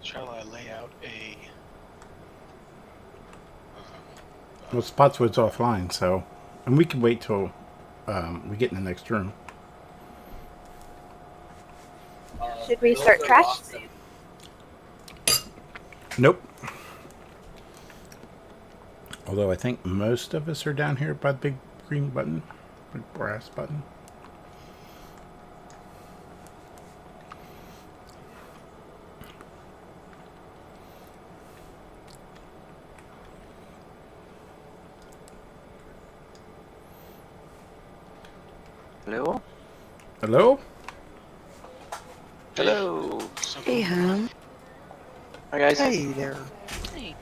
Shall I lay out a... Well, Spotswood's offline, so... And we can wait till we get in the next room. Should we start trash? Nope. Although I think most of us are down here by the big green button. Big brass button. Hello? Hello? Hello. Hey, hon. Hi, guys. Hey there. Hey.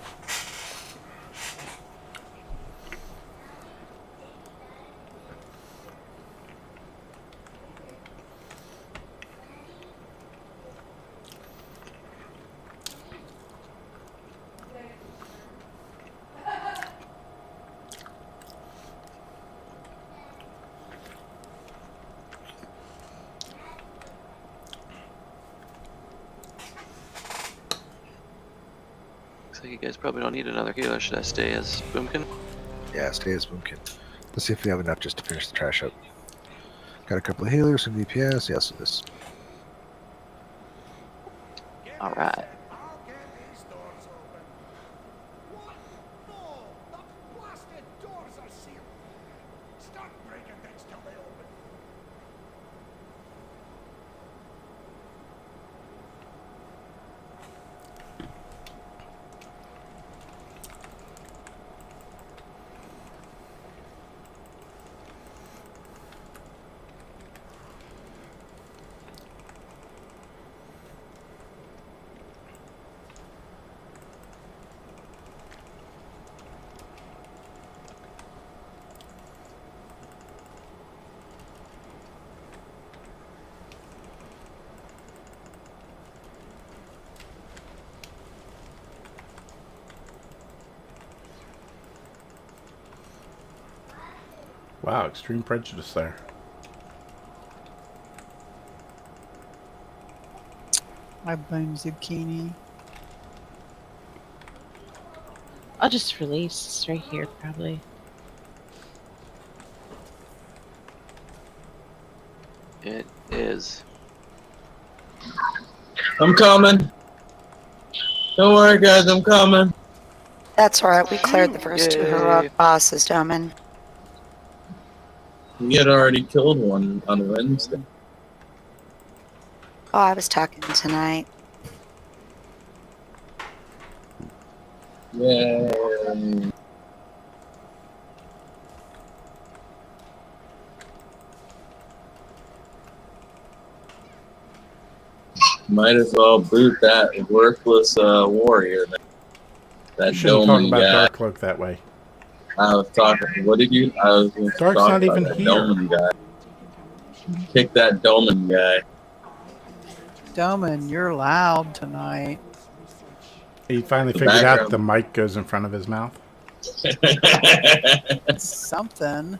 Looks like you guys probably don't need another healer. Should I stay as Boomkin? Yeah, stay as Boomkin. Let's see if we have enough just to finish the trash up. Got a couple of healers, some DPS. Yes, it is. Alright. Wow, extreme prejudice there. I blame Zucchini. I'll just release right here, probably. It is. I'm coming. Don't worry, guys, I'm coming. That's alright, we cleared the first two Yay. heroic bosses, Domin. We had already killed one on Wednesday. Oh, I was talking tonight. Yay. Might as well boot that worthless warrior. That You shouldn't talk Doman about guy. Darkcloak that way. I was talking. What did you? I was going to Dark's talk not about even that here. Doman guy. Kick that Doman guy. Doman, you're loud tonight. He finally The figured out background. the mic goes in front of his mouth. Something.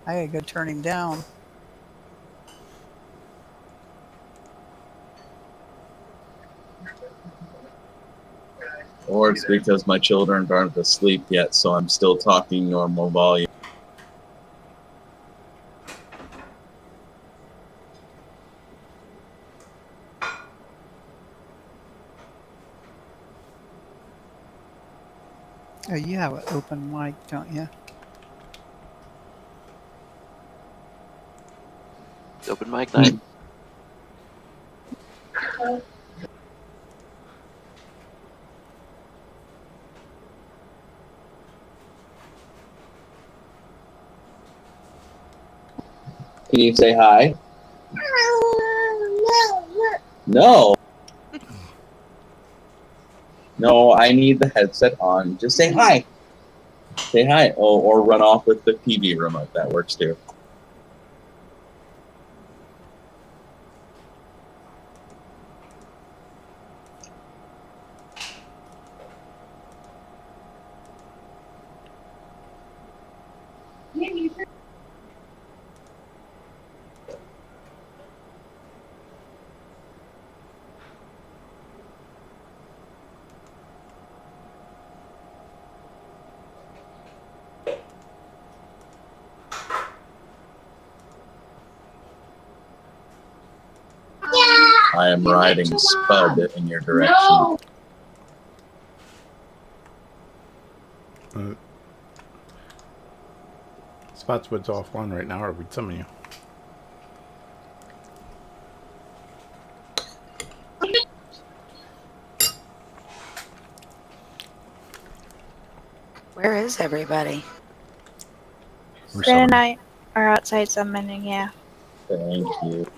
I gotta go turn him down. Or it's because my children aren't asleep yet, so I'm still talking normal volume. Oh, you have an open mic, don't you? It's open mic night. Can you say hi? No. No, I need the headset on. Just say hi. Say hi. Oh, or run off with the TV remote. That works too. I am riding Spud in your direction. Spotswood's offline right now, or we'd summon you. Where is everybody? We're Ben and summoning. I are outside summoning, yeah. Thank you.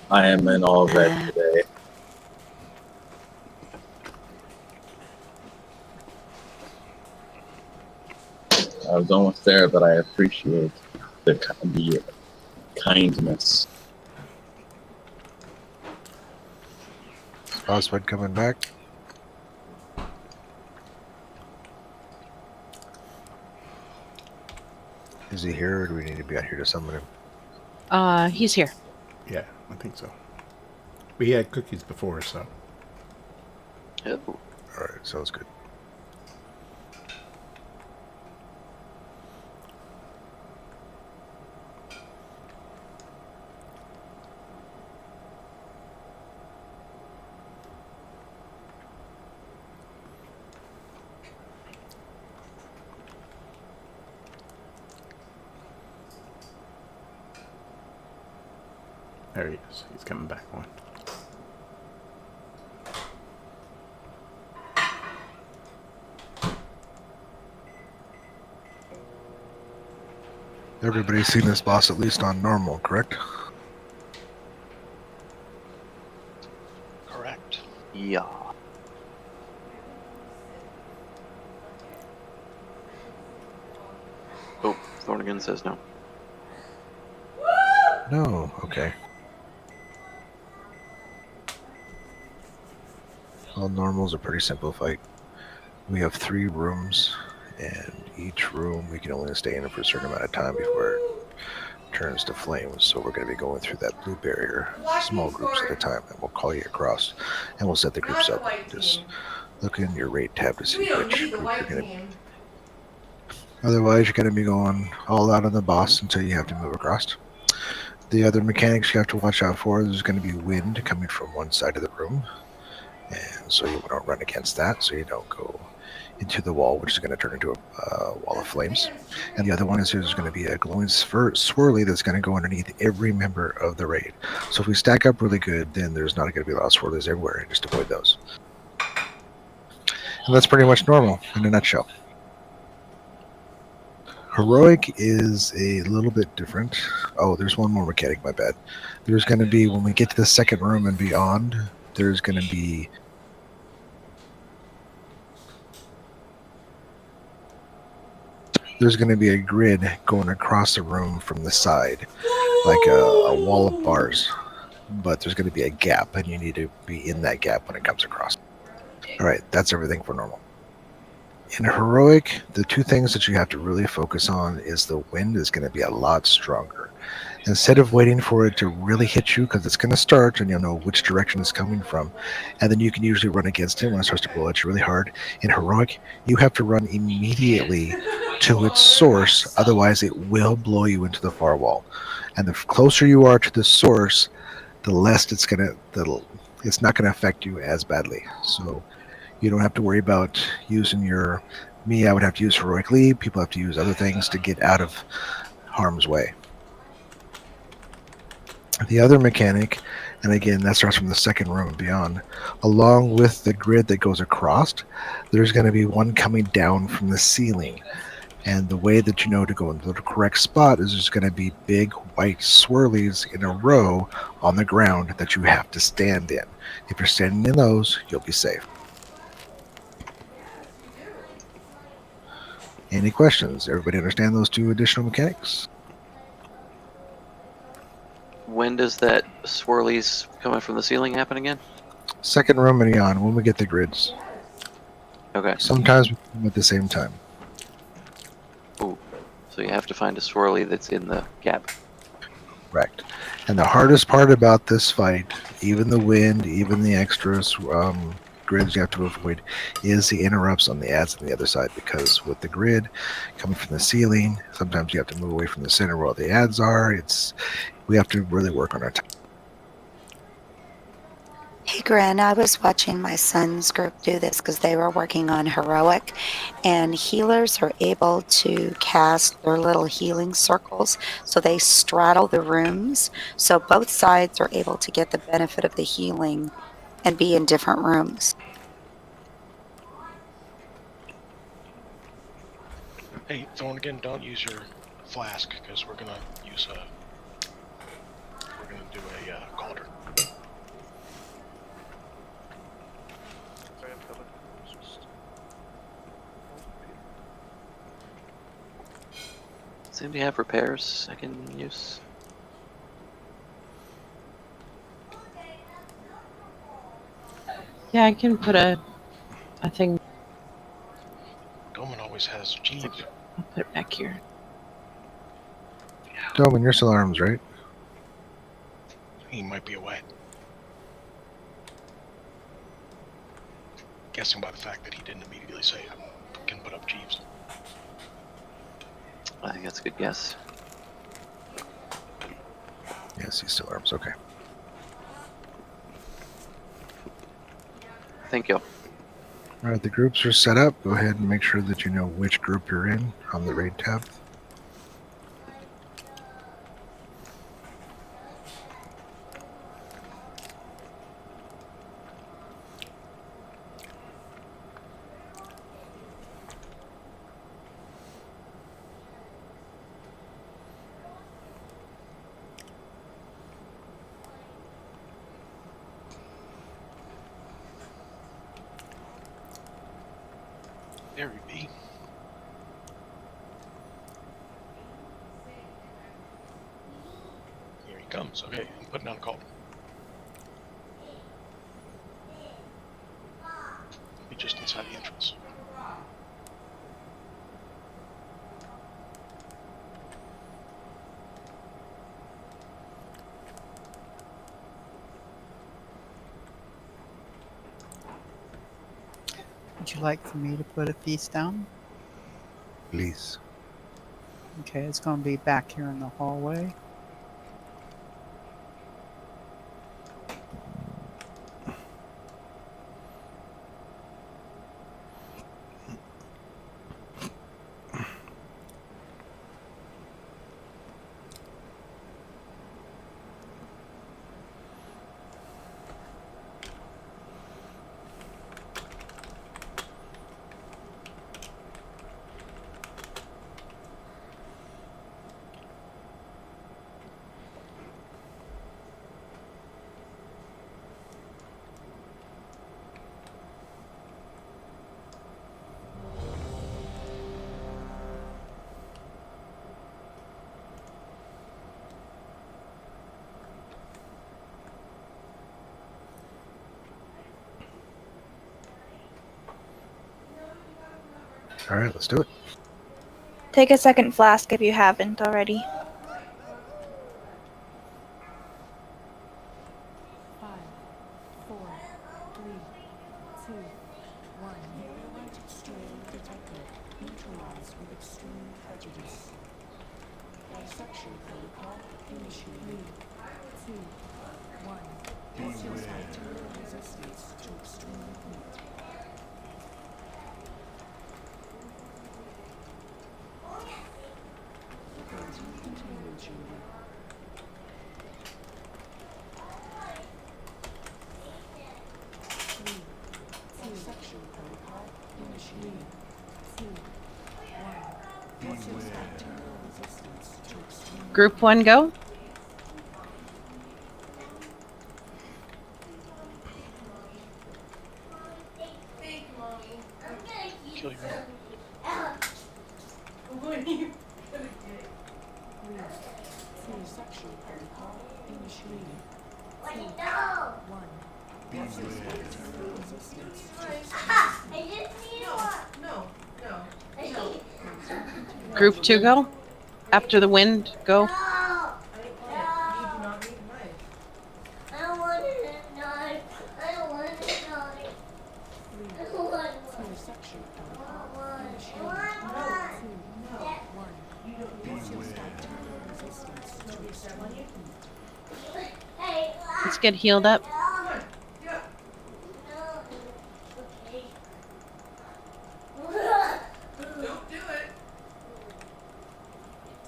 I am in all red today. I was almost there, but I appreciate the kindness. Oswald coming back. Is he here, or do we need to be out here to summon him? He's here. Yeah, I think so. We had cookies before, so. Yep. Alright, sounds good. There he is. He's coming back on. Everybody's seen this boss at least on normal, correct? Correct. Yeah. Oh, Thornigan says no. No, okay. All normals are pretty simple fight. We have 3 rooms, and each room we can only stay in for a certain amount of time before it turns to flames. So we're going to be going through that blue barrier, small groups at a time, and we'll call you across, and we'll set the groups up. Just look in your rate tab to see which group you're going to. Otherwise, you're going to be going all out on the boss until you have to move across. The other mechanics you have to watch out for, there's going to be wind coming from one side of the room. And so you don't run against that, so you don't go into the wall, which is going to turn into a wall of flames. And the other one is there's going to be a glowing swirly that's going to go underneath every member of the raid. So if we stack up really good, then there's not going to be a lot of swirlies everywhere, and just avoid those. And that's pretty much normal in a nutshell. Heroic is a little bit different. Oh, there's one more mechanic, my bad. There's going to be, when we get to the second room and beyond, there's going to be a grid going across the room from the side, like a wall of bars. But there's going to be a gap, and you need to be in that gap when it comes across. All right, that's everything for normal. In Heroic, the 2 things that you have to really focus on is the wind is going to be a lot stronger. Instead of waiting for it to really hit you, because it's going to start and you'll know which direction it's coming from, and then you can usually run against it when it starts to blow at you really hard. In Heroic, you have to run immediately to its source, otherwise it will blow you into the far wall. And the closer you are to the source, the less it's not going to affect you as badly. So you don't have to worry about using I would have to use Heroic Leap. People have to use other things to get out of harm's way. The other mechanic, and again, that starts from the second room and beyond, along with the grid that goes across, there's going to be one coming down from the ceiling. And the way that you know to go into the correct spot is there's going to be big white swirlies in a row on the ground that you have to stand in. If you're standing in those, you'll be safe. Any questions? Everybody understand those 2 additional mechanics? When does that swirlies coming from the ceiling happen again? Second room and beyond, when we get the grids. Okay. Sometimes we come at the same time. Ooh. So you have to find a swirly that's in the gap. Correct. And the hardest part about this fight, even the wind, even the extras, grids you have to avoid, is the interrupts on the ads on the other side, because with the grid coming from the ceiling, sometimes you have to move away from the center where all the ads are. We have to really work on our time. Grin, I was watching my son's group do this because they were working on Heroic, and healers are able to cast their little healing circles, so they straddle the rooms, so both sides are able to get the benefit of the healing and be in different rooms. Hey, Thorn, again, don't use your flask because we're gonna use we're gonna do a cauldron. Does anybody have repairs I can use? Yeah, I can put a thing. Doman always has Jeeves. I'll put it back here. Doman, you're still arms, right? He might be away. Guessing by the fact that he didn't immediately say I can put up Jeeves. I think that's a good guess. Yes, he's still arms. Okay. Thank you. All right, the groups are set up. Go ahead and make sure that you know which group you're in on the raid tab. There he be. Here he comes. Okay, I'm putting down a cauldron. Be just inside the entrance. Would you like for me to put a feast down? Please. Okay, it's going to be back here in the hallway. All right, let's do it. Take a second flask if you haven't already. Group 1, go. Kill your own. Group 2, go. After the wind, go. Let's get healed up.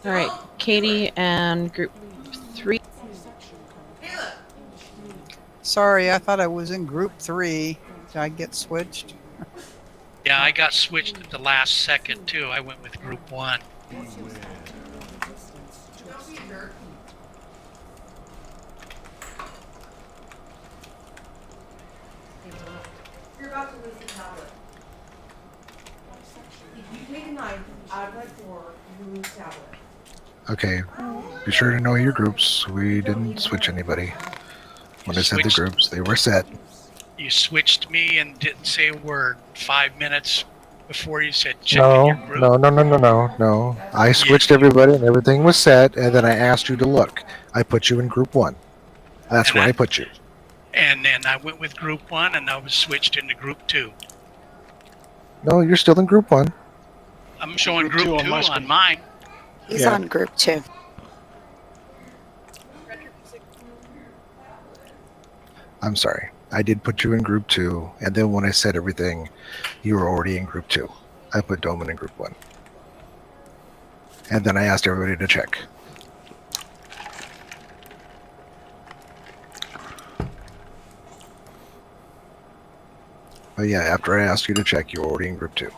All right, Katie and group 3. Sorry, I thought I was in group 3. Did I get switched? Yeah, I got switched at the last second too. I went with group 1. You're about to lose the tablet. If you take a knife out of that drawer, you lose tablet. Okay, be sure to know your groups. We didn't switch anybody. When I said the Switched. groups, they were set. You switched me and didn't say a word 5 minutes before you said check in your group. No. I switched everybody and everything was set, and then I asked you to look. I put you in group 1. That's And where I- I put you. And then I went with group 1 and I was switched into group 2. No, you're still in group 1. I'm showing Group group two 2 on my on screen. mine. He's Yeah. on group 2. I'm sorry. I did put you in group 2, and then when I said everything, you were already in group 2. I put Doman in group 1. And then I asked everybody to check. But yeah, after I asked you to check, you were already in group 2.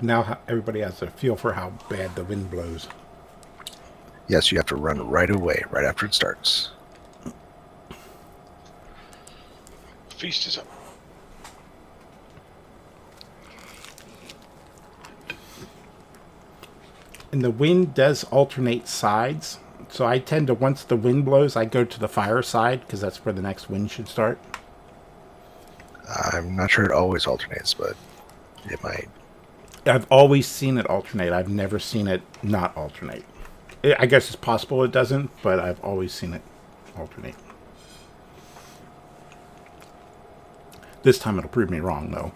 Now everybody has a feel for how bad the wind blows. Yes, you have to run right away, right after it starts. Feast is up. And the wind does alternate sides. So I tend to, once the wind blows, I go to the fire side because that's where the next wind should start. I'm not sure it always alternates, but it might. I've always seen it alternate. I've never seen it not alternate. I guess it's possible it doesn't, but I've always seen it alternate. This time it'll prove me wrong, though.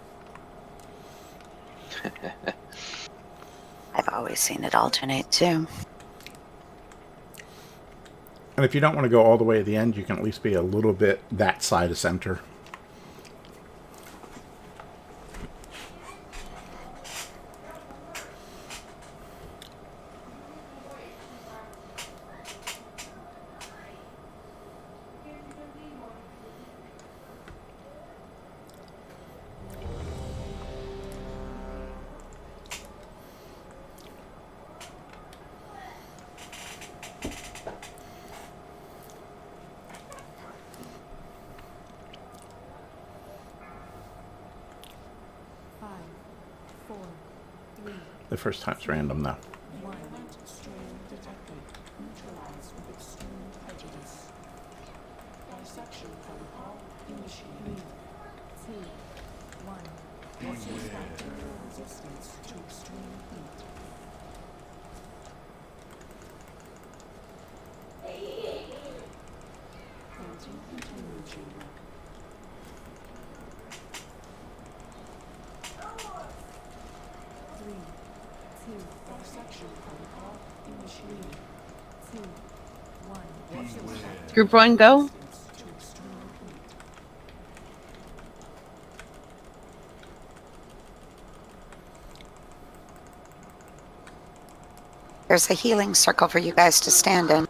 I've always seen it alternate too. And if you don't want to go all the way to the end, you can at least be a little bit that side of center. The first time's random, though. Group 1, go. There's a healing circle for you guys to stand in.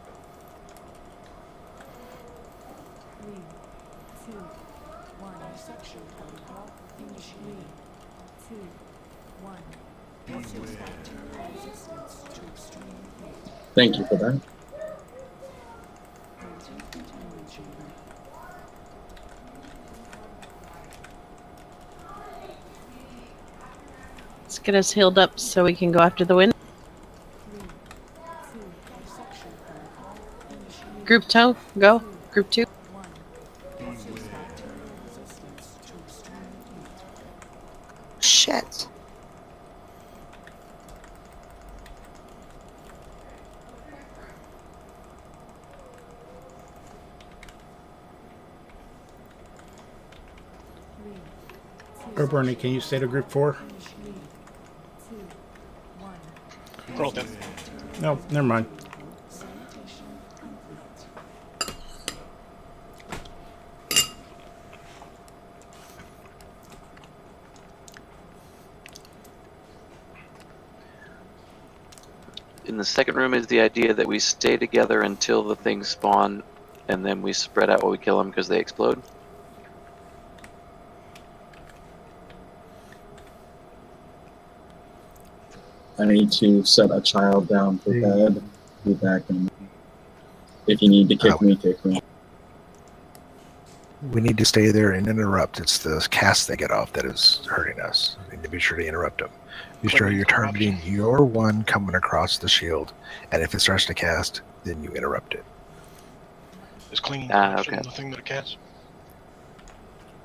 Thank you for that. Let's get us healed up so we can go after the wind. Group 2, go. Group 2. Shit. Or Bernie, can you stay to group 4? Rolled in. No, never mind. in the second room is the idea that we stay together until the things spawn, and then we spread out while we kill them because they explode. I need to set a child down for bed. Be back in. If you need to kick me, kick me. We need to stay there and interrupt. It's the cast they get off that is hurting us. We need to be sure to interrupt them. Be sure you're targeting your one coming across the shield, and if it starts to cast, then you interrupt it. Is cleaning okay. the thing that it casts?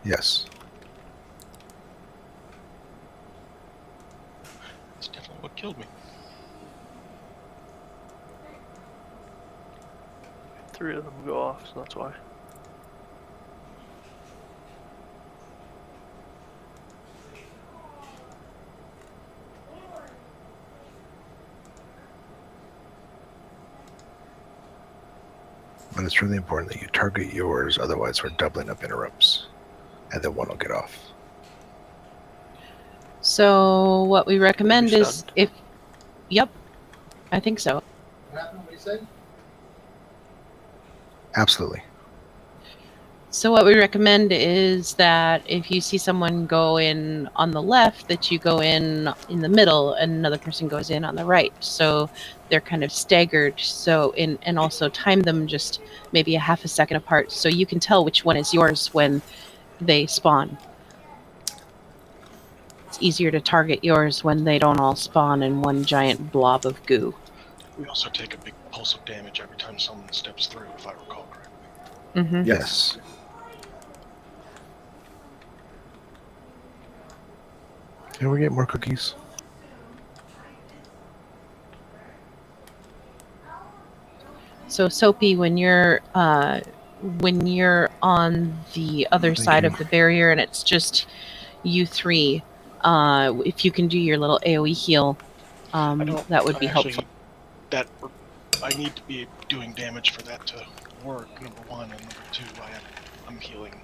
Yes. That's definitely what killed me. 3 of them go off, so that's why. But it's really important that you target yours, otherwise we're doubling up interrupts, and then one will get off. So what we recommend is if, yep, I think so. What happened? What did you say? Absolutely. So what we recommend is that if you see someone go in on the left, that you go in the middle, and another person goes in on the right. So they're kind of staggered. So and also time them just maybe a half a second apart, so you can tell which one is yours when they spawn. It's easier to target yours when they don't all spawn in one giant blob of goo. We also take a big pulse of damage every time someone steps through, if I recall correctly. Mm-hmm. Yes. Can we get more cookies? So Soapy, when you're on the other side of the barrier and it's just you three, if you can do your little AoE heal, that would be helpful. I need to be doing damage for that to work, number one, and number two, I'm healing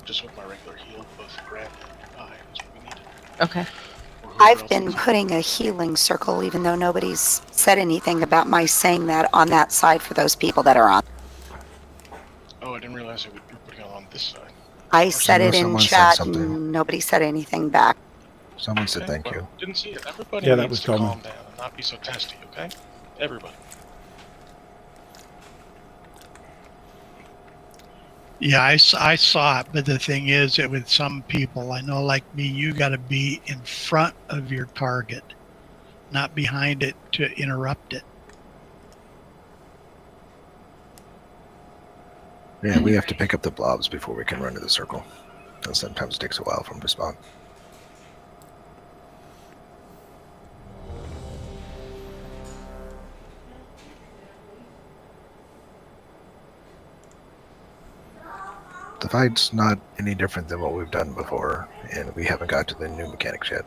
just with my regular heal, both grab and eye is what we need. Okay. I've been putting a healing circle, even though nobody's said anything about my saying that on that side for those people that are on. Oh, I didn't realize you were putting it on this side. I said it in someone said chat something. and nobody said anything back. Someone said thank you. Didn't see it. Everybody Yeah, that needs was to Coleman. calm down and not be so testy, okay? Everybody. Yeah, I saw it, but the thing is that with some people, I know like me, you got to be in front of your target, not behind it to interrupt it. Yeah, we have to pick up the blobs before we can run to the circle. And sometimes it takes a while for them to spawn. The fight's not any different than what we've done before, and we haven't got to the new mechanics yet.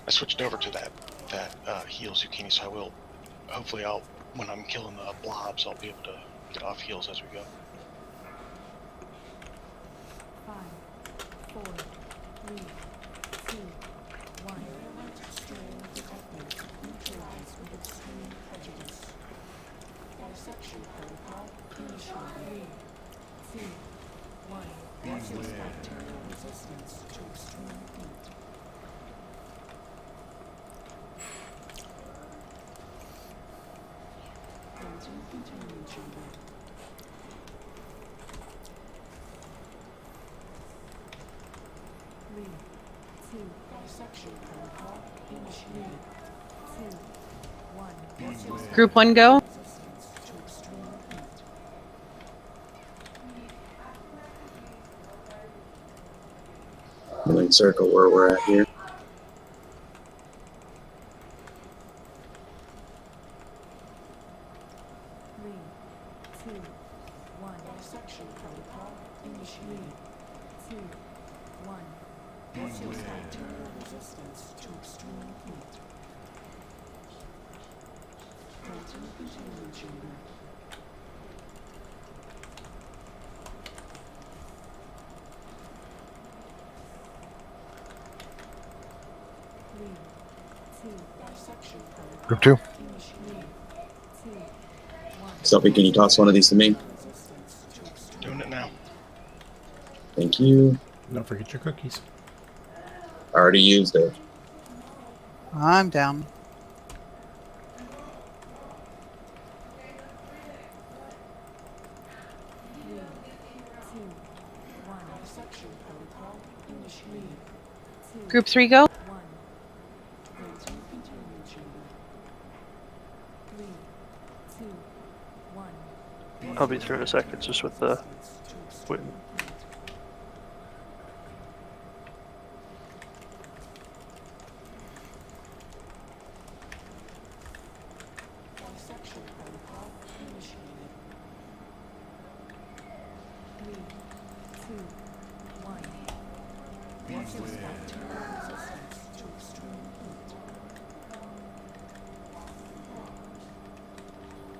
I switched over to that heal zucchini, so I will. Hopefully, when I'm killing the blobs, I'll be able to get off heals as we go. 5, 4, 3, 2, 1. Strain detected. Neutralized with extreme prejudice. Dissection protocol initiated. 3, 2, 1. Causes bacterial resistance to extreme heat. Closing containment chamber. 3, 2, dissection protocol initiated. 2, 1. Causes Group 1 go. resistance to extreme heat. Healing circle where we're at here. Three, two, one. Dissection protocol initiated. 2, 1. Causes bacterial resistance to extreme heat. Closing containment chamber. Group 2. Sophie, can you toss one of these to me? Doing it now. Thank you. Don't forget your cookies. I already used it. I'm down. Group 3, go. I'll be through in a second, just with the waiting.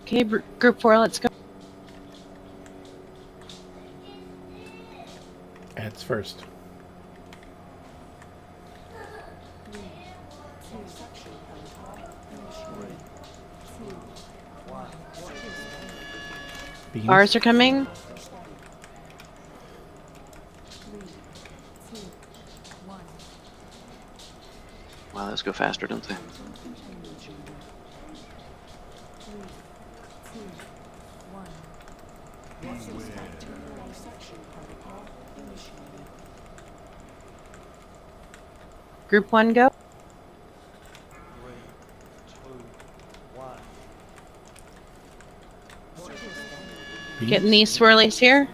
Okay, group 4, let's go. Ads first. Beans. Ours are coming. Wow, those go faster, don't they? Group 1, go. Beans. Getting these swirlies here.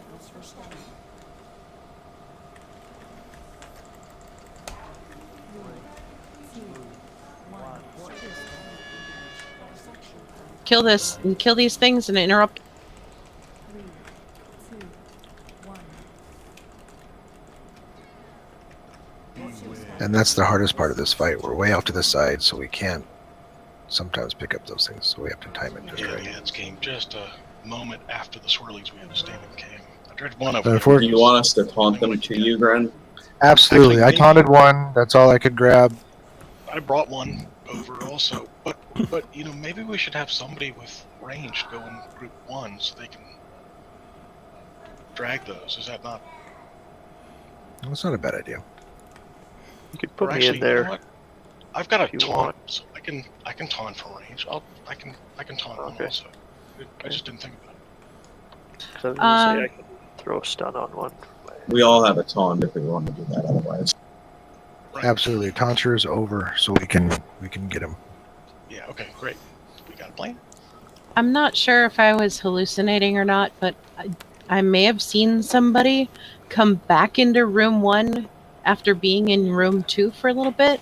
Kill this and kill these things and interrupt. And that's the hardest part of this fight. We're way off to the side, so we can't sometimes pick up those things. So we have to time it just Yeah, right. the ads came just a moment after the swirlies we had to stand in came. I dread one of But them. if we're- Do you want us to taunt them to you, Gren? Absolutely. I Actually, taunted one. That's all I could grab. I brought one over also, but you know, maybe we should have somebody with range go in group 1 so they can drag those. Is that not? That's not a bad idea. You could put Or me actually, in there. You know what? I've got a if you taunt, want. so I can taunt for range. I can taunt one Okay. also. I just didn't think about it. 'Cause I was gonna say I can throw a stun on one. We all have a taunt if we want to do that otherwise. Right. Absolutely. Taunter is over, so we can get him. Yeah. Okay. Great. We got a plan. I'm not sure if I was hallucinating or not, but I may have seen somebody come back into room 1 after being in room 2 for a little bit.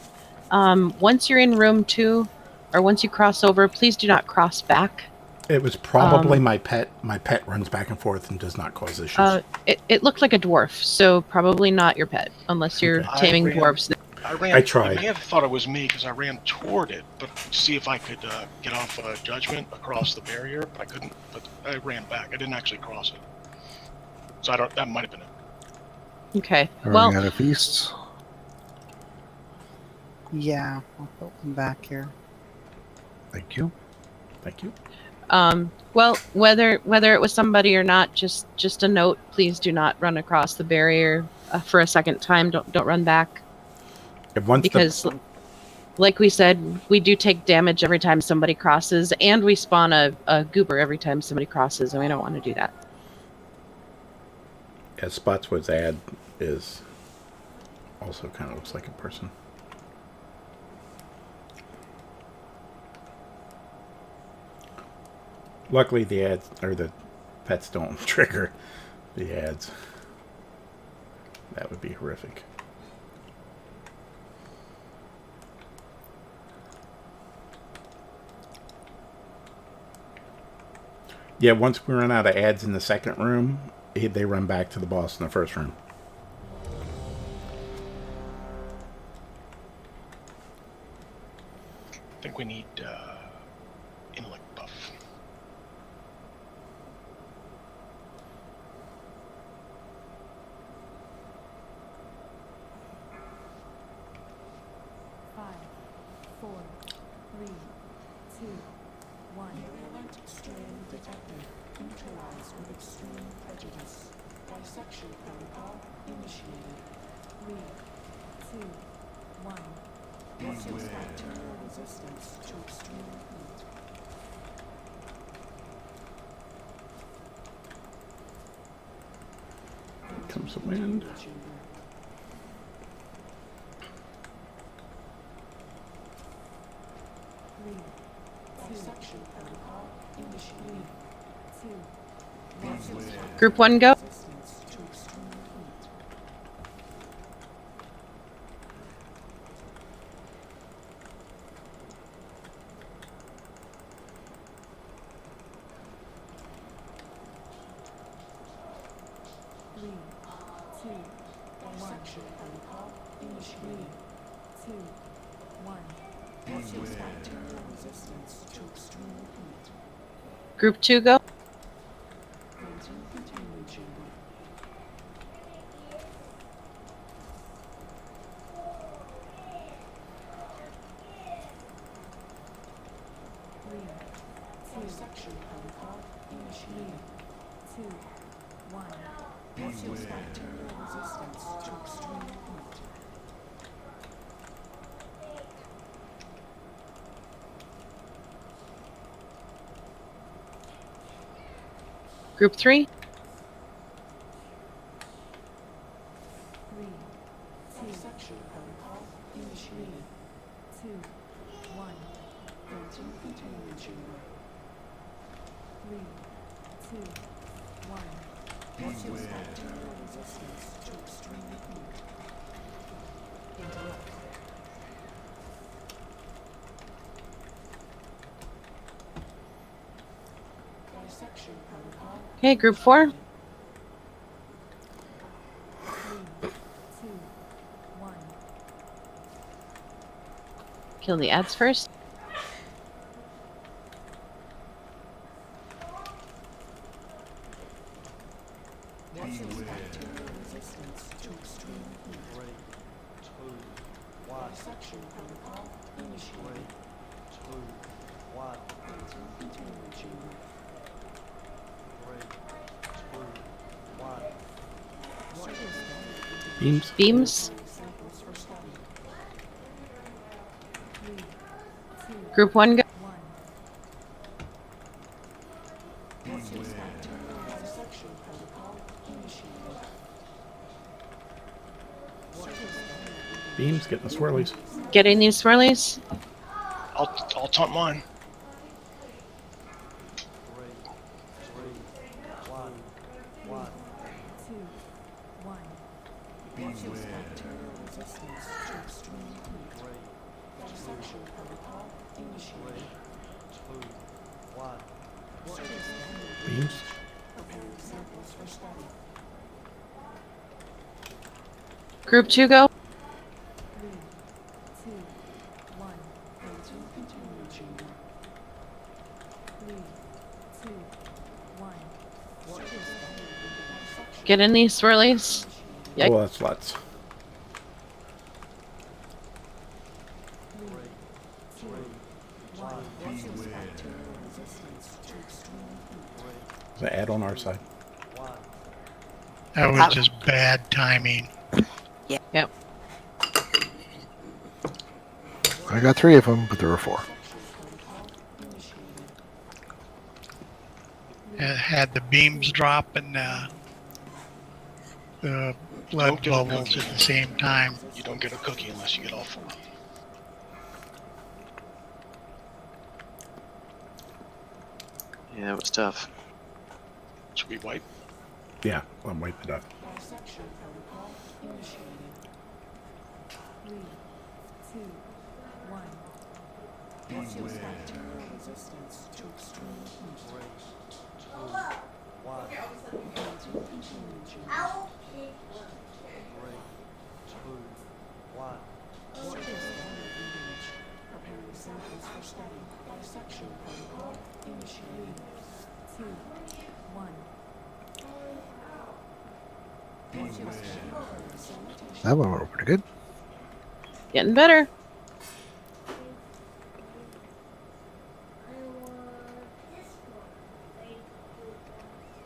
Once you're in room 2, or once you cross over, please do not cross back. It was probably my pet. My pet runs back and forth and does not cause issues. It looked like a dwarf, so probably not your pet, unless you're Okay. taming I ran- dwarves. I tried. You may have thought it was me because I ran toward it, but to see if I could get off judgment across the barrier, but I couldn't. But I ran back. I didn't actually cross it. So I don't. That might have been it. Okay, Are well, we out of feasts? Yeah, I'll put them back here. Thank you. Thank you. well, whether it was somebody or not, just a note: please do not run across the barrier for a second time. Don't run back, If once because, like we said, we do take damage every time somebody crosses, and we spawn a goober every time somebody crosses, and we don't want to do that. as Spotswood's ad is also kind of looks like a person. Luckily, the ads or the pets don't trigger the ads. That would be horrific. Yeah, once we run out of ads in the second room, they run back to the boss in the first room. I think we need intellect buff. Comes the wind. Group 1, go. Group 2, go. Group 3. Okay, group 4. Kill the ads first. Beams. Beams. Group 1, go. Beams getting the swirlies. Getting these swirlies. I'll taunt mine. Beams. Group 2, go. Get in these swirlies. Yikes. Oh, that's lots. The ad on our side. That was just bad timing. Yep. I got 3 of them, but there were 4. It had the beams drop and the blood Don't get a bubbles cookie. at the same time. You don't get a cookie unless you get all 4. Yeah, it was tough. Should we wipe? Yeah, I'm wiping it up. That one went pretty good. Getting better.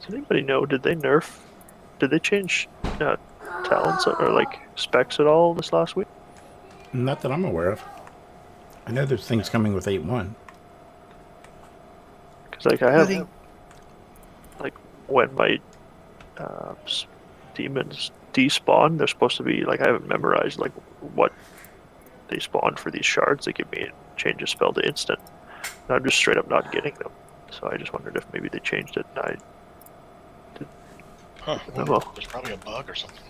Does anybody know? Did they change talents or like specs at all this last week? Not that I'm aware of. I know there's things coming with 8.1. Because like I have, Nothing. like when my demons despawn, they're supposed to be like I haven't memorized like what they spawn for these shards. They give me a change of spell to instant, and I'm just straight up not getting them. So I just wondered if maybe they changed it. And I Huh. I don't know. There's probably a bug or something.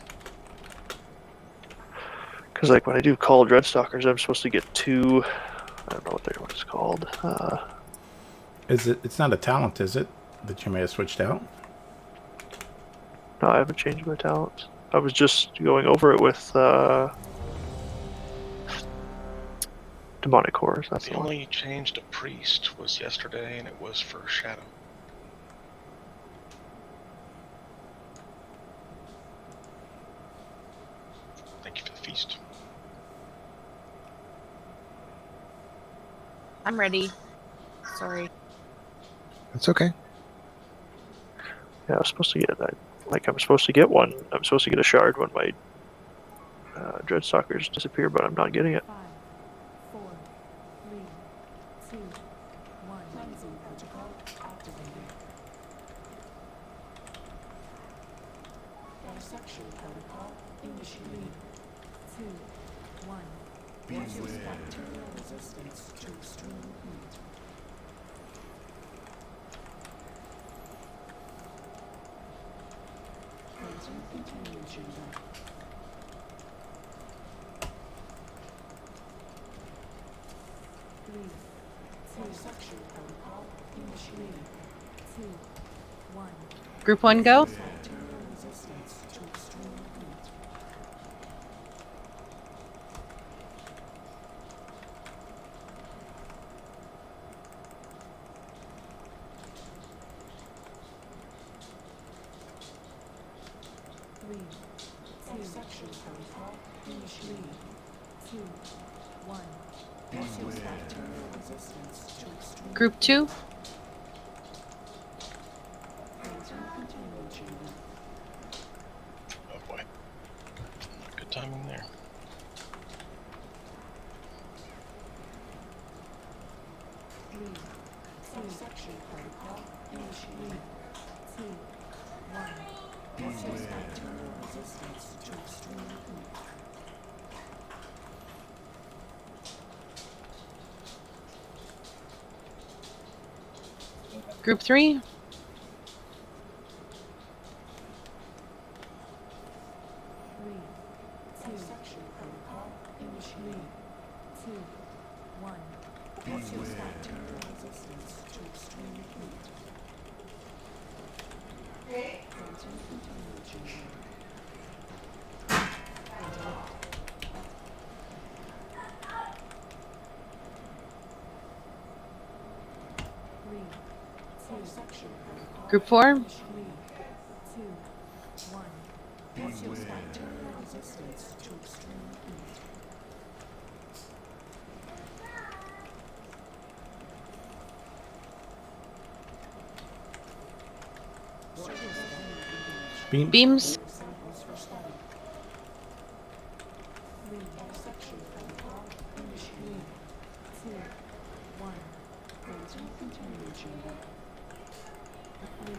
Because like when I do Call of Dreadstalkers, I'm supposed to get 2. I don't know what it's called. Is it? It's not a talent, is it? That you may have switched out. No, I haven't changed my talents. I was just going over it with Demonic Horrors. That's The the one. only change to priest was yesterday, and it was for shadow. Thank you for the feast. I'm ready. Sorry. It's okay. Yeah, I was supposed to get that. Like I'm supposed to get one. I'm supposed to get a shard when my Dreadstalkers disappear, but I'm not getting it. 5, 4, 3, 2, 1. Cleansing protocol activated. Dissection protocol initiated. 2, 1. Reduce bacterial resistance to extreme heat. Cleansing containment chamber. Dissection protocol initiated. 2, 1. Group 1 go. Bacterial resistance to extreme heat. Dissection protocol initiated. 2, 1. Reduce bacterial resistance to extreme Group 2. containment chamber. Oh boy. Not good timing there. Dissection protocol initiated. 2, 1. Reduce bacterial resistance to extreme heat. Group 3. Dissection protocol initiated. 2, 1. Reduce bacterial resistance to extreme heat. Cleansing containment chamber. Dissection protocol Group 4. initiated. 2, 1. Reduce bacterial resistance to extreme heat. Beam. Beams. Samples for study. Dissection protocol initiated. 2, 1. Cleansing containment chamber.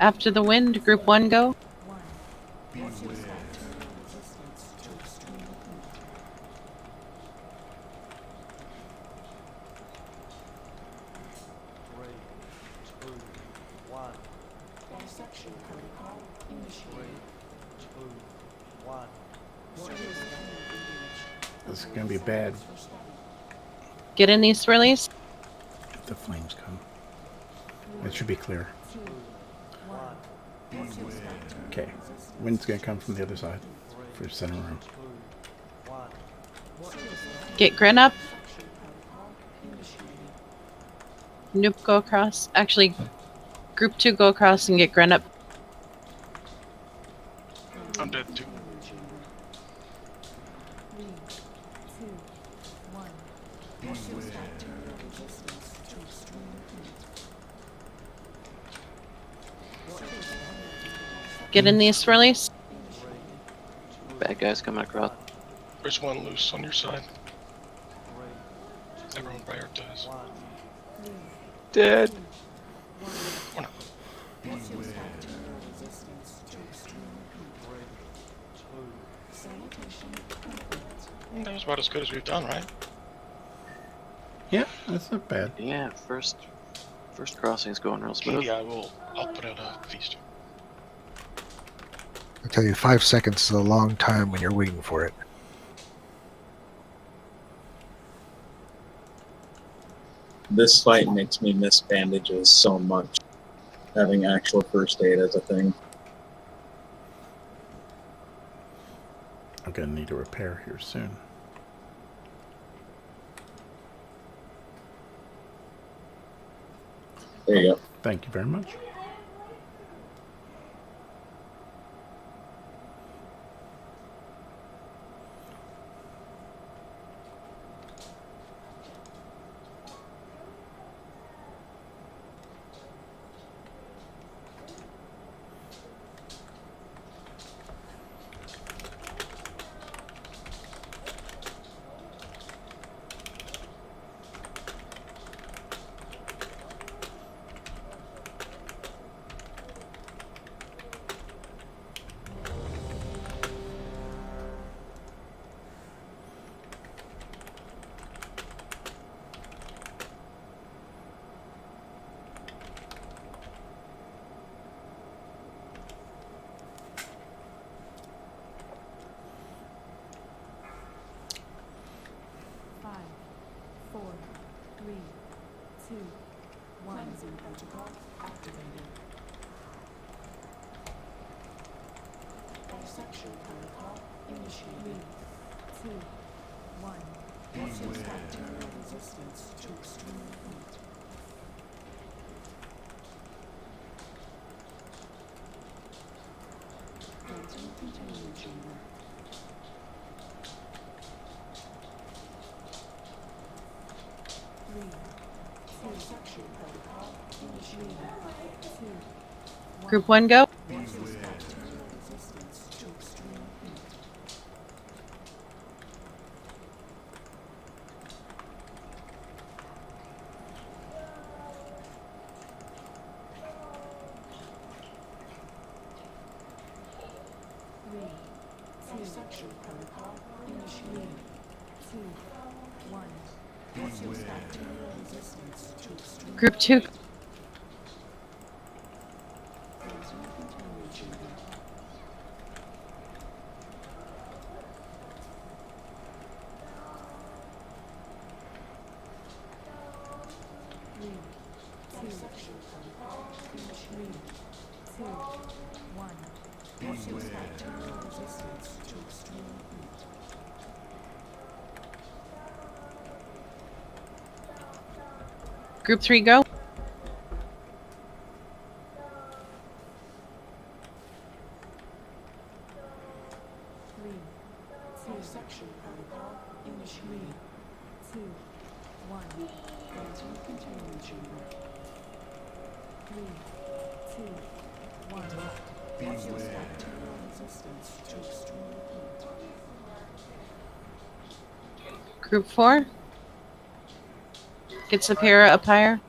After the wind, Group 1 go. 1. Reduce bacterial resistance to extreme heat. Dissection protocol initiated. This is gonna be bad Get in these swirlies. if the flames come. It should be clear. 2, 1. Reduce bacterial Okay. Wind's gonna come from the other side for center room. Get Gren up. Dissection protocol initiated. Nope, go across. Actually, Group 2 go across and get Gren up. I'm dead too. 3, 2, 1. Reduce bacterial resistance to extreme heat. Get in these swirlies. Bad guys coming across. There's one loose on your side. Everyone prioritize. Dead. That was about as good as we've done, right? Yeah, that's not bad. Yeah, first crossing's going real smooth. Yeah, I'll put out a feast. I tell you, 5 seconds is a long time when you're waiting for it. This fight makes me miss bandages so much. Having actual first aid as a thing. I'm gonna need a repair here soon. There you go. Thank you very much. Group 1, go. Group 2. Group 3, go. Group 4. Get Sapira up higher.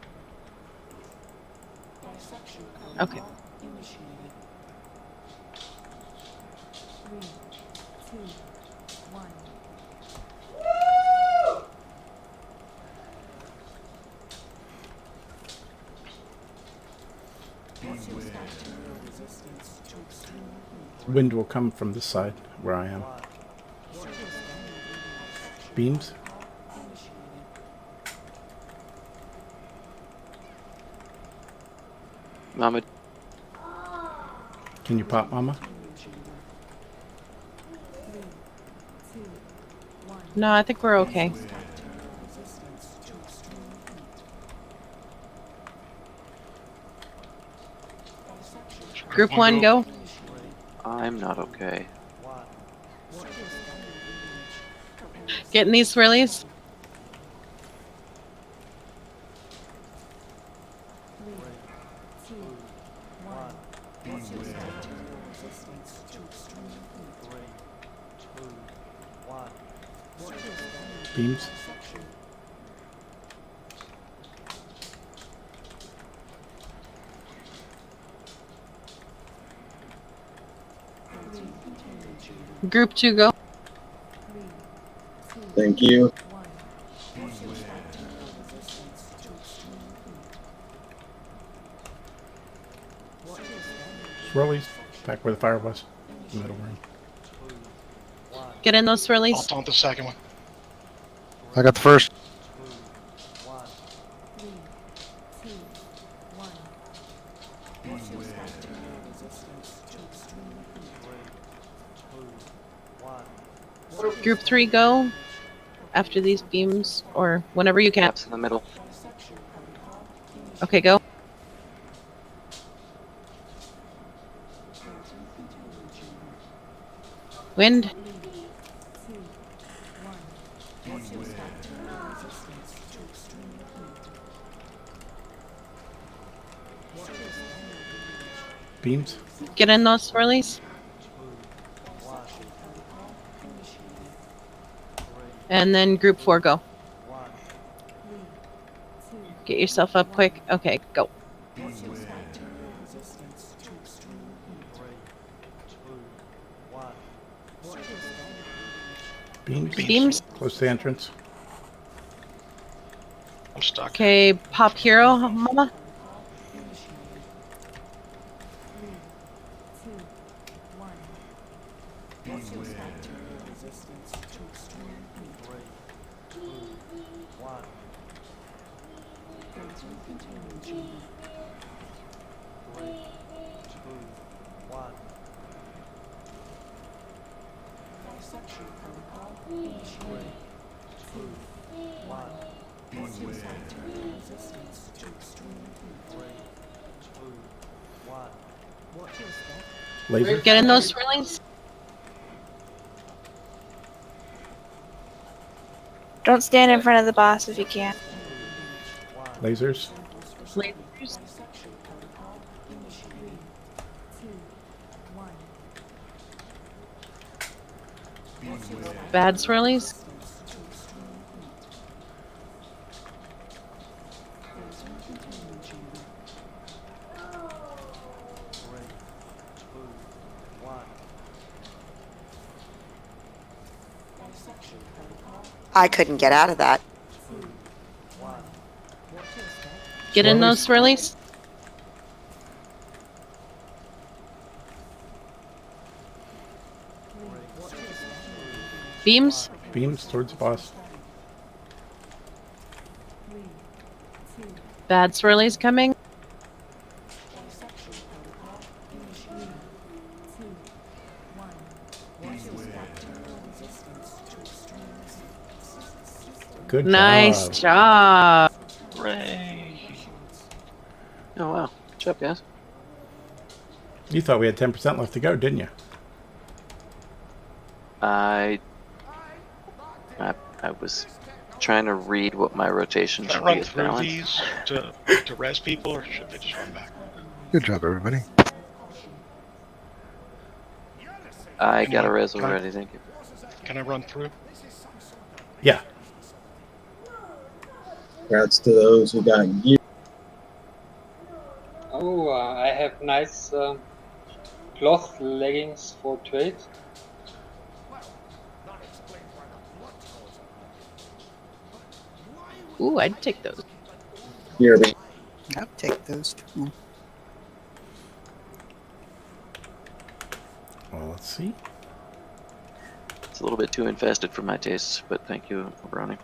Okay. Wind will come from this side where I am. Beams. Mama. Can you pop, Mama? No, I think we're okay. Group 1, go. I'm not okay. Get in these swirlies. Resistance to extreme heat. 3, 2, 1. What is that? Beams. Section. Group 2, go. Thank you. Swirlies. Back where the fire was. Middle room. Get in those swirlies. I'll taunt the second one. I got the first. 1. 3, 2, 1. What is that? Resistance to extreme heat. 3, 2, 1. Group 3, go. After these beams, or whenever you can. Gaps in the middle. Okay, go. Wind. Beams. Get in those swirlies. And then group 4, go. Get yourself up quick. Okay, go. Beams. Beams. Close to the entrance. I'm stuck. Okay, pop hero, mama. Laser. Get in those swirlies. Don't stand in front of the boss if you can. Lasers. Lasers. Bad swirlies. I couldn't get out of that. Get in those swirlies. Beams. Beams towards the boss. Bad swirlies coming. Good Nice job. job. Hooray! Oh wow. Good job, guys. You thought we had 10% left to go, didn't you? I was trying to read what my rotation Should I should be run as through balance. these to res people, or should they just run back? Good job, everybody. I got a res already, thank you. Can I run through? Yeah. Congrats to those who got gear. Oh, I have nice cloth leggings for trade. Ooh, I'd take those. Here, I'll take those too. Well, let's see. It's a little bit too infested for my tastes, but thank you, Brownie.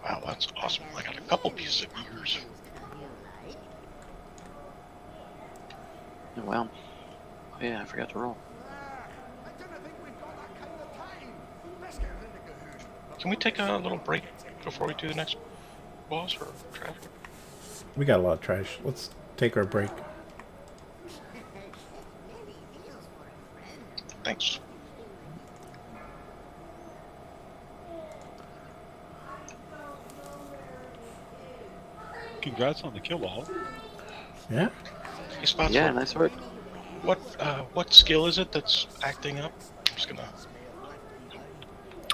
Wow, that's awesome. I got a couple pieces of gears. Oh, wow. Oh yeah, I forgot to roll. Can we take a little break before we do the next boss or traffic? We got a lot of trash. Let's take our break. congrats on the kill, all. Yeah. Hey, Spots, Yeah, nice work. What skill is it that's acting up? I'm just gonna.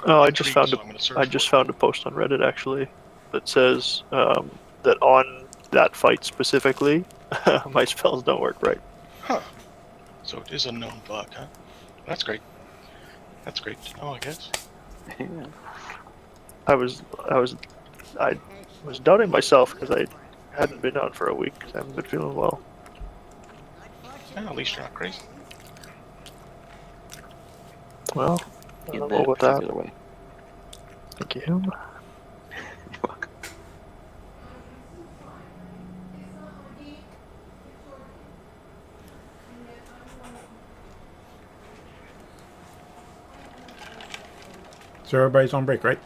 Oh, I just Intrigued, found so I'm gonna search I for just it. found a post on Reddit actually that says that on that fight specifically, my spells don't work right. Huh. So it is a known bug, huh? That's great. That's great to know, I guess. Yeah. I was doubting myself because I hadn't been on for a week because I haven't been feeling well. Yeah, at least you're not crazy. Well, I In don't know that about that. particular way. Thank you. You're welcome. So everybody's on break, right?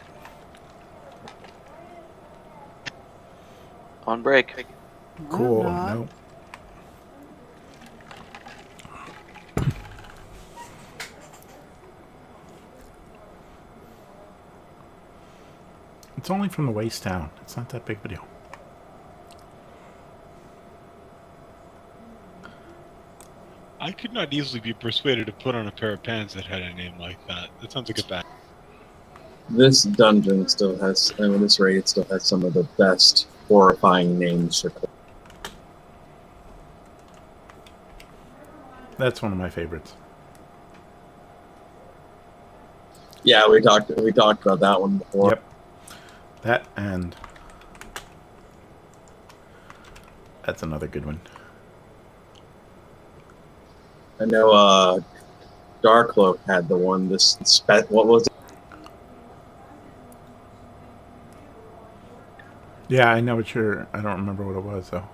On break. Cool. not. No. It's only from the waist down. It's not that big of a deal. I could not easily be persuaded to put on a pair of pants that had a name like that. That sounds like a bad. This dungeon still has, I mean, this raid still has some of the best horrifying names for. That's one of my favorites. Yeah, we talked about that one before. Yep. That and that's another good one. I know Darkcloak had the one. What was it? Yeah, I know what you're. I don't remember what it was though.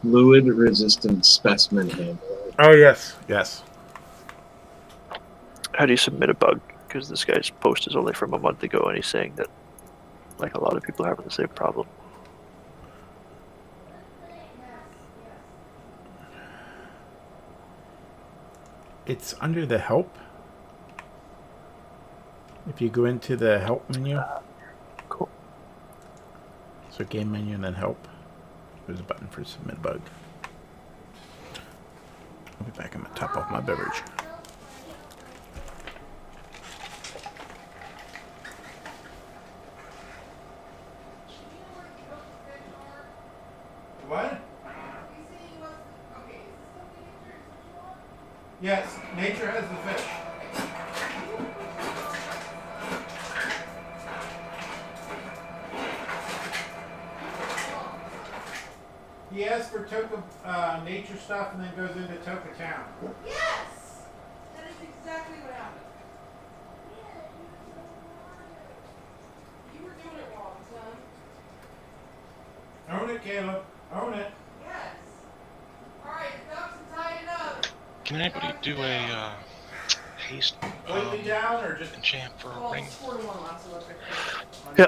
Fluid resistant specimen handler. Oh yes, yes. How do you submit a bug? Because this guy's post is only from a month ago, and he's saying that like a lot of people are having the same problem. It's under the help. If you go into the help menu. Cool. So game menu and then help. There's a button for submit bug. I'll be back. I'm gonna top off my beverage. What? Yes, nature has the fish. He asks for Toka nature stuff and then goes into Toka Town. Yes! That is exactly what happened. You were doing it wrong, son. Own it, Caleb. Own it. Yes. Alright, ducks and tie it up. Can anybody do a haste Completely down or just enchant for a ring? Yeah,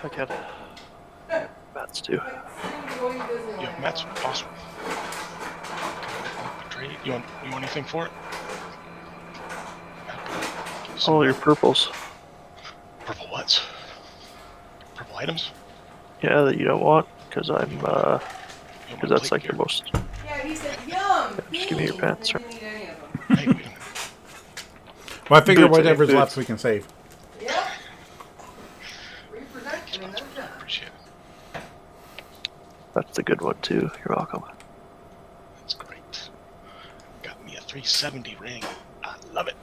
I can. Matt's too. Yeah, Matt's awesome. Trade. You want anything for it? All your purples. Purple what? Purple items? Yeah, that you don't want, because I'm because that's like your most. Yeah, he said, yum! Just give me your pants, sir. Didn't need any of them. Hey, wait a minute. Well, I figure Boots, whatever's boots. left we can save. Yep. Reproduction and those done. Appreciate it. That's the good one too. You're welcome. That's great. Got me a 370 ring. I love it.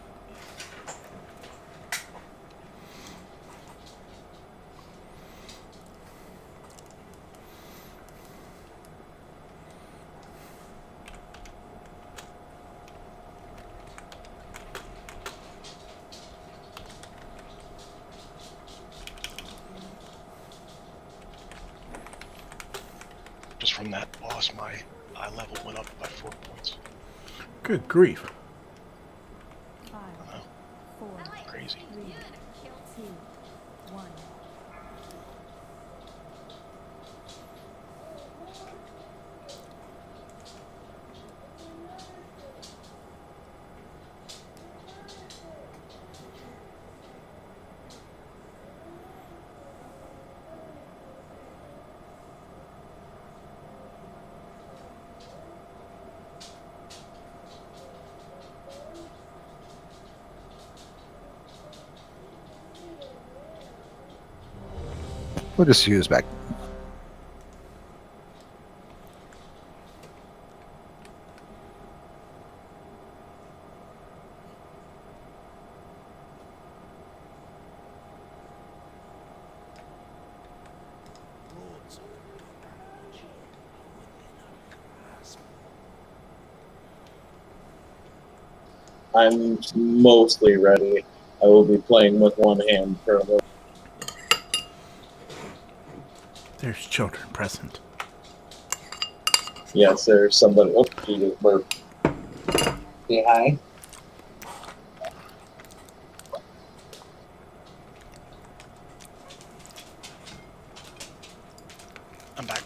Just from that boss, my eye level went up by 4 points. Good grief. I know. Crazy. We'll just use back. I'm mostly ready. I will be playing with one hand currently. There's children present. Yes, there's somebody. Oh, he just burped. Say hi. I'm back.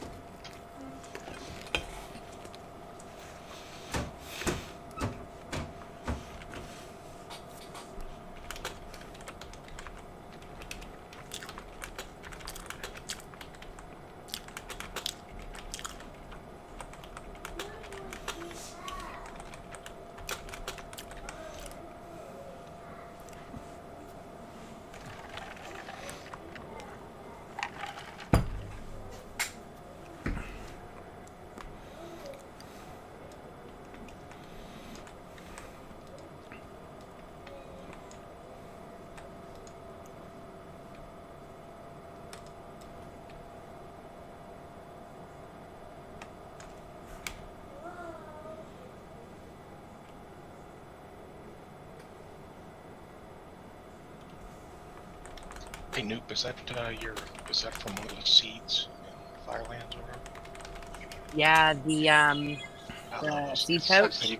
Hey, Noop, is that is that from one of the seeds in Firelands or whatever? Yeah, the It seed sucks pouch.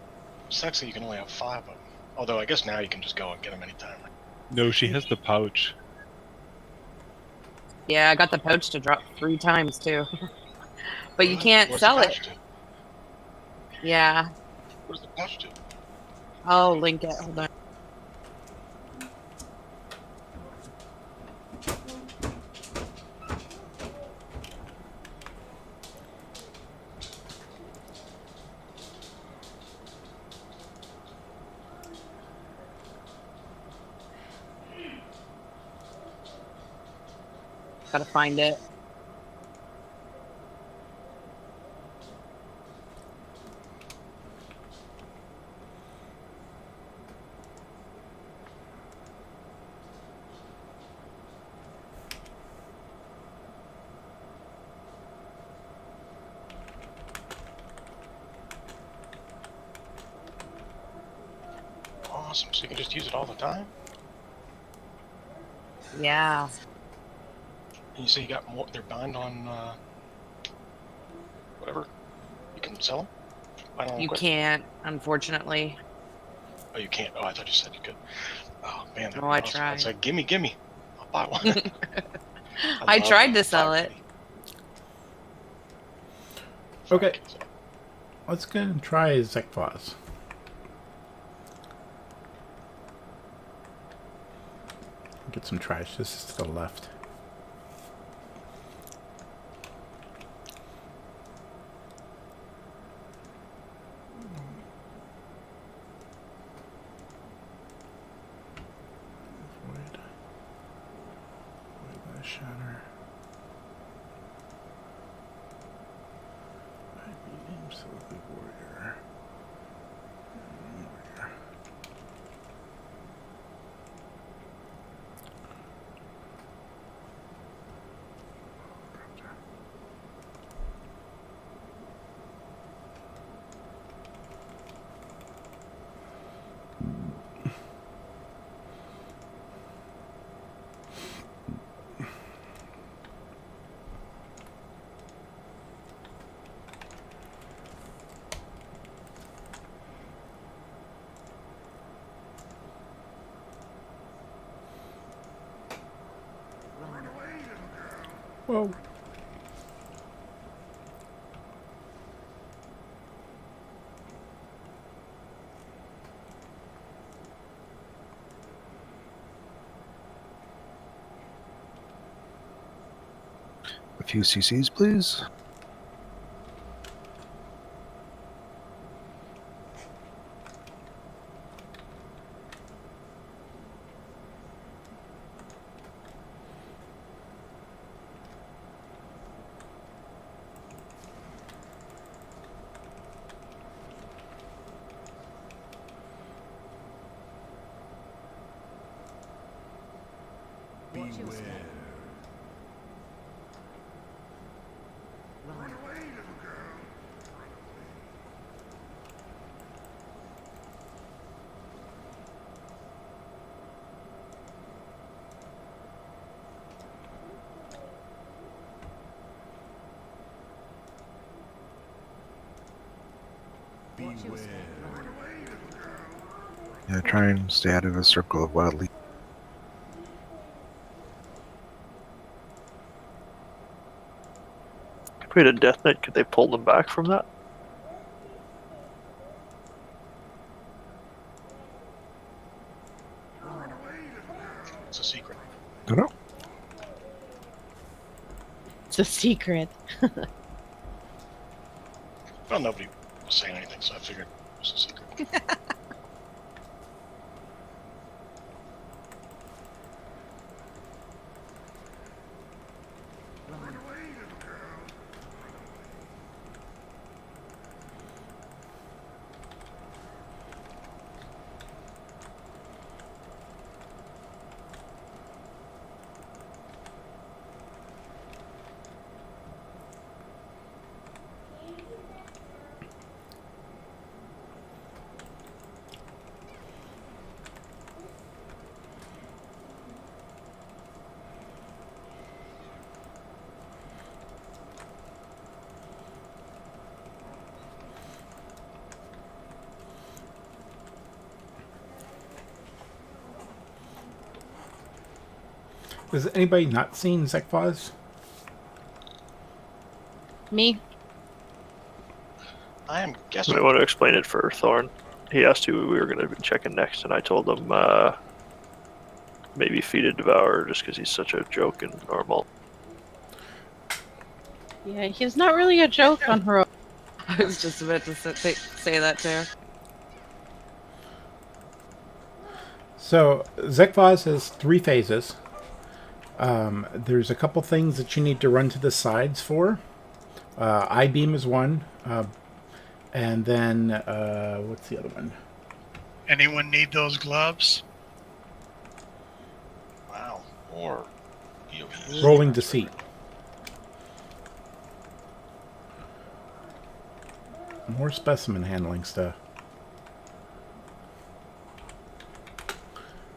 sucks that you can only have 5 of them. Although I guess now you can just go and get them anytime. No, she has the pouch. Yeah, I got the pouch to drop 3 times too. But you can't What's sell the it. pouch to? Yeah. What does the pouch do? I'll link it. Hold on. Gotta find it. Awesome. So you can just use it all the time? Yeah. And you say you got more, they're bound on, whatever? You can sell them? Buy them You quick? can't, unfortunately. Oh, you can't? Oh, I thought you said you could. Oh, man. that'd No, be I awesome. tried. It's like, gimme. I'll buy one. I love tried to the sell Fire it. Okay. Let's go and try Zekvaz. Get some trash. This is to the left. Void the shatter. Absolutely warrior. Warrior. Whoa. A few CCs, please. Yeah, try and stay out of a circle of wildly. If we had a death knight, could they pull them back from that? It's a secret. Don't know. It's a secret. Well, nobody was saying anything, so I figured it was a secret. Has anybody not seen Zekvaz? Me? I am I guessing. want to explain it for Thorn. He asked who we were going to be checking next, and I told him maybe Feed a Devourer just because he's such a joke and normal. Yeah, he's not really a joke on her. I was just about to say that too. So Zekvaz has 3 phases. There's a couple things that you need to run to the sides for. I-beam is one. And then, what's the other one? Anyone need those gloves? Wow. Or Rolling Deceit. More specimen handling stuff.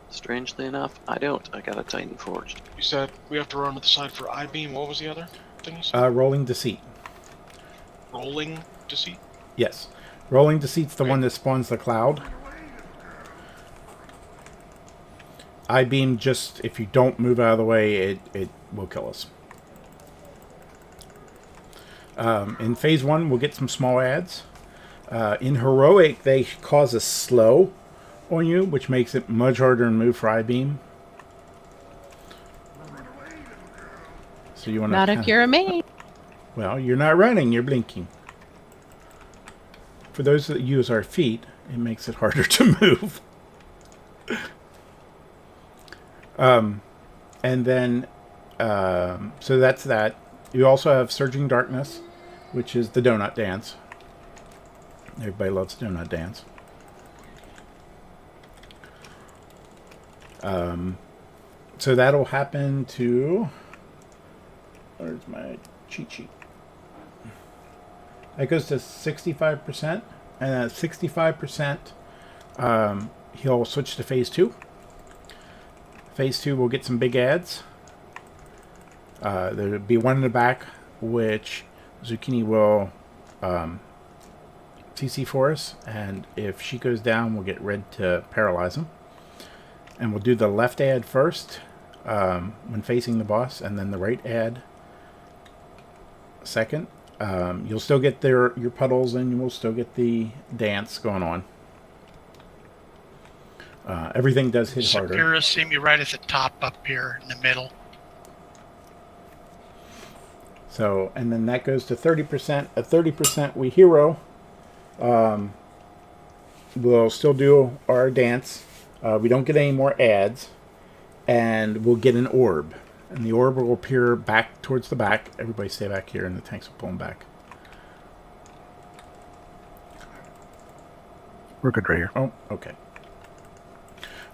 Strangely enough, I don't. I got a Titan Forged. You said we have to run to the side for I-beam. What was the other thing you said? Rolling Deceit. Rolling Deceit? Yes. Rolling Deceit's the one that spawns the cloud. I-beam, just if you don't move out of the way, it will kill us. In phase 1, we'll get some small adds. In Heroic, they cause a slow on you, which makes it much harder to move for I-beam. So you want to... Not if you're a maid. Well, you're not running, you're blinking. For those that use our feet, it makes it harder to move. And then, so that's that. You also have Surging Darkness, which is the Donut Dance. Everybody loves Donut Dance. So that'll happen to... Where's my cheat sheet? That goes to 65%. And at 65%, he'll switch to phase 2. Phase 2 will get some big ads. There'll be one in the back, which Zucchini will CC for us. And if she goes down, we'll get red to paralyze him. And we'll do the left ad first when facing the boss, and then the right ad second. You'll still get your puddles, and you will still get the dance going on. Everything does hit harder. Sapphira see me right at the top up here in the middle. So, and then that goes to 30%. At 30%, we hero. We'll still do our dance. We don't get any more ads. And we'll get an orb. And the orb will appear back towards the back. Everybody stay back here, and the tanks will pull them back. We're good right here. Oh, okay.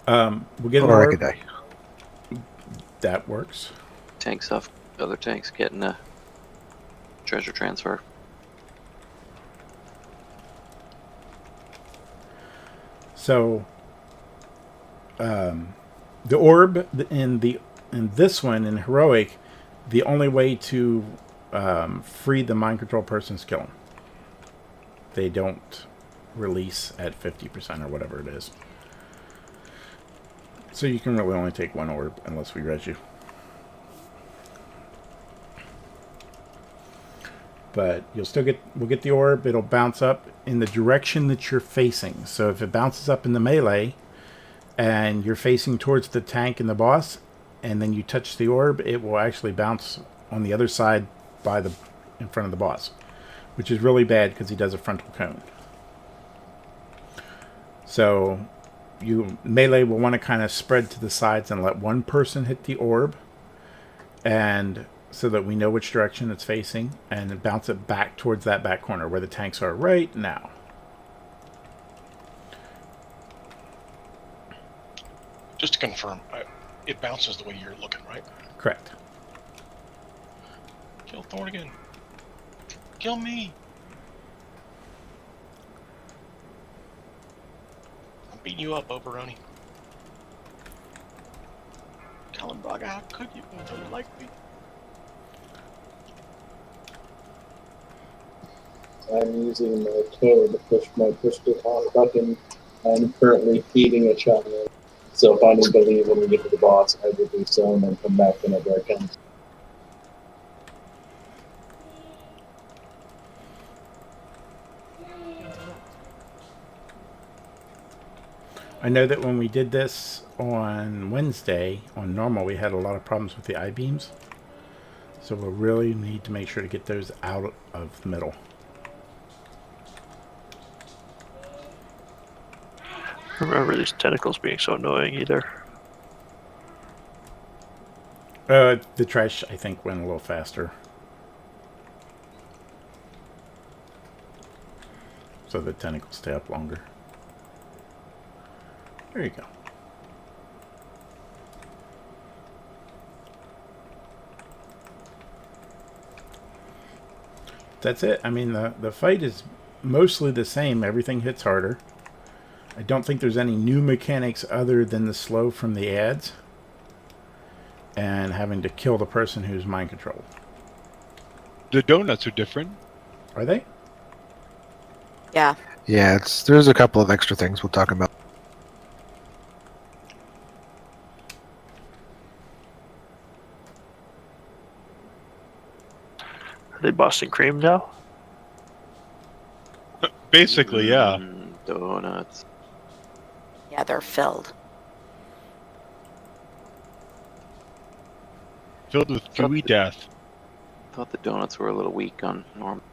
We'll get an Or I orb. could die. That works. Tanks off other tanks getting a treasure transfer. So, the orb in this one in heroic, the only way to free the mind control person is kill them. They don't release at 50% or whatever it is. So you can really only take one orb unless we res you. But you'll still we'll get the orb. It'll bounce up in the direction that you're facing. So if it bounces up in the melee and you're facing towards the tank and the boss, and then you touch the orb, it will actually bounce on the other side in front of the boss, which is really bad because he does a frontal cone. So melee will want to kind of spread to the sides and let one person hit the orb, and so that we know which direction it's facing, and then bounce it back towards that back corner where the tanks are right now. Just to confirm, it bounces the way you're looking, right? Correct. Kill Thornigan. Kill me. I'm beating you up, Oberoni. Kallenbraga, how could you? Do you like me? I'm using my toe to push my push-to-talk button. I'm currently feeding a child. So if I need to leave when we get to the boss, I will do so and then come back whenever I can. I know that when we did this on Wednesday, on normal, we had a lot of problems with the I-beams. So we'll really need to make sure to get those out of the middle. I remember these tentacles being so annoying either. The trash, I think, went a little faster. So the tentacles stay up longer. There you go. That's it. I mean, the fight is mostly the same. Everything hits harder. I don't think there's any new mechanics other than the slow from the ads and having to kill the person who's mind controlled. The donuts are different. Are they? Yeah. Yeah, there's a couple of extra things we'll talk about. Are they Boston cream now? Basically, yeah. Donuts. Yeah, they're filled. Filled with gooey death. Thought the donuts were a little weak on norm.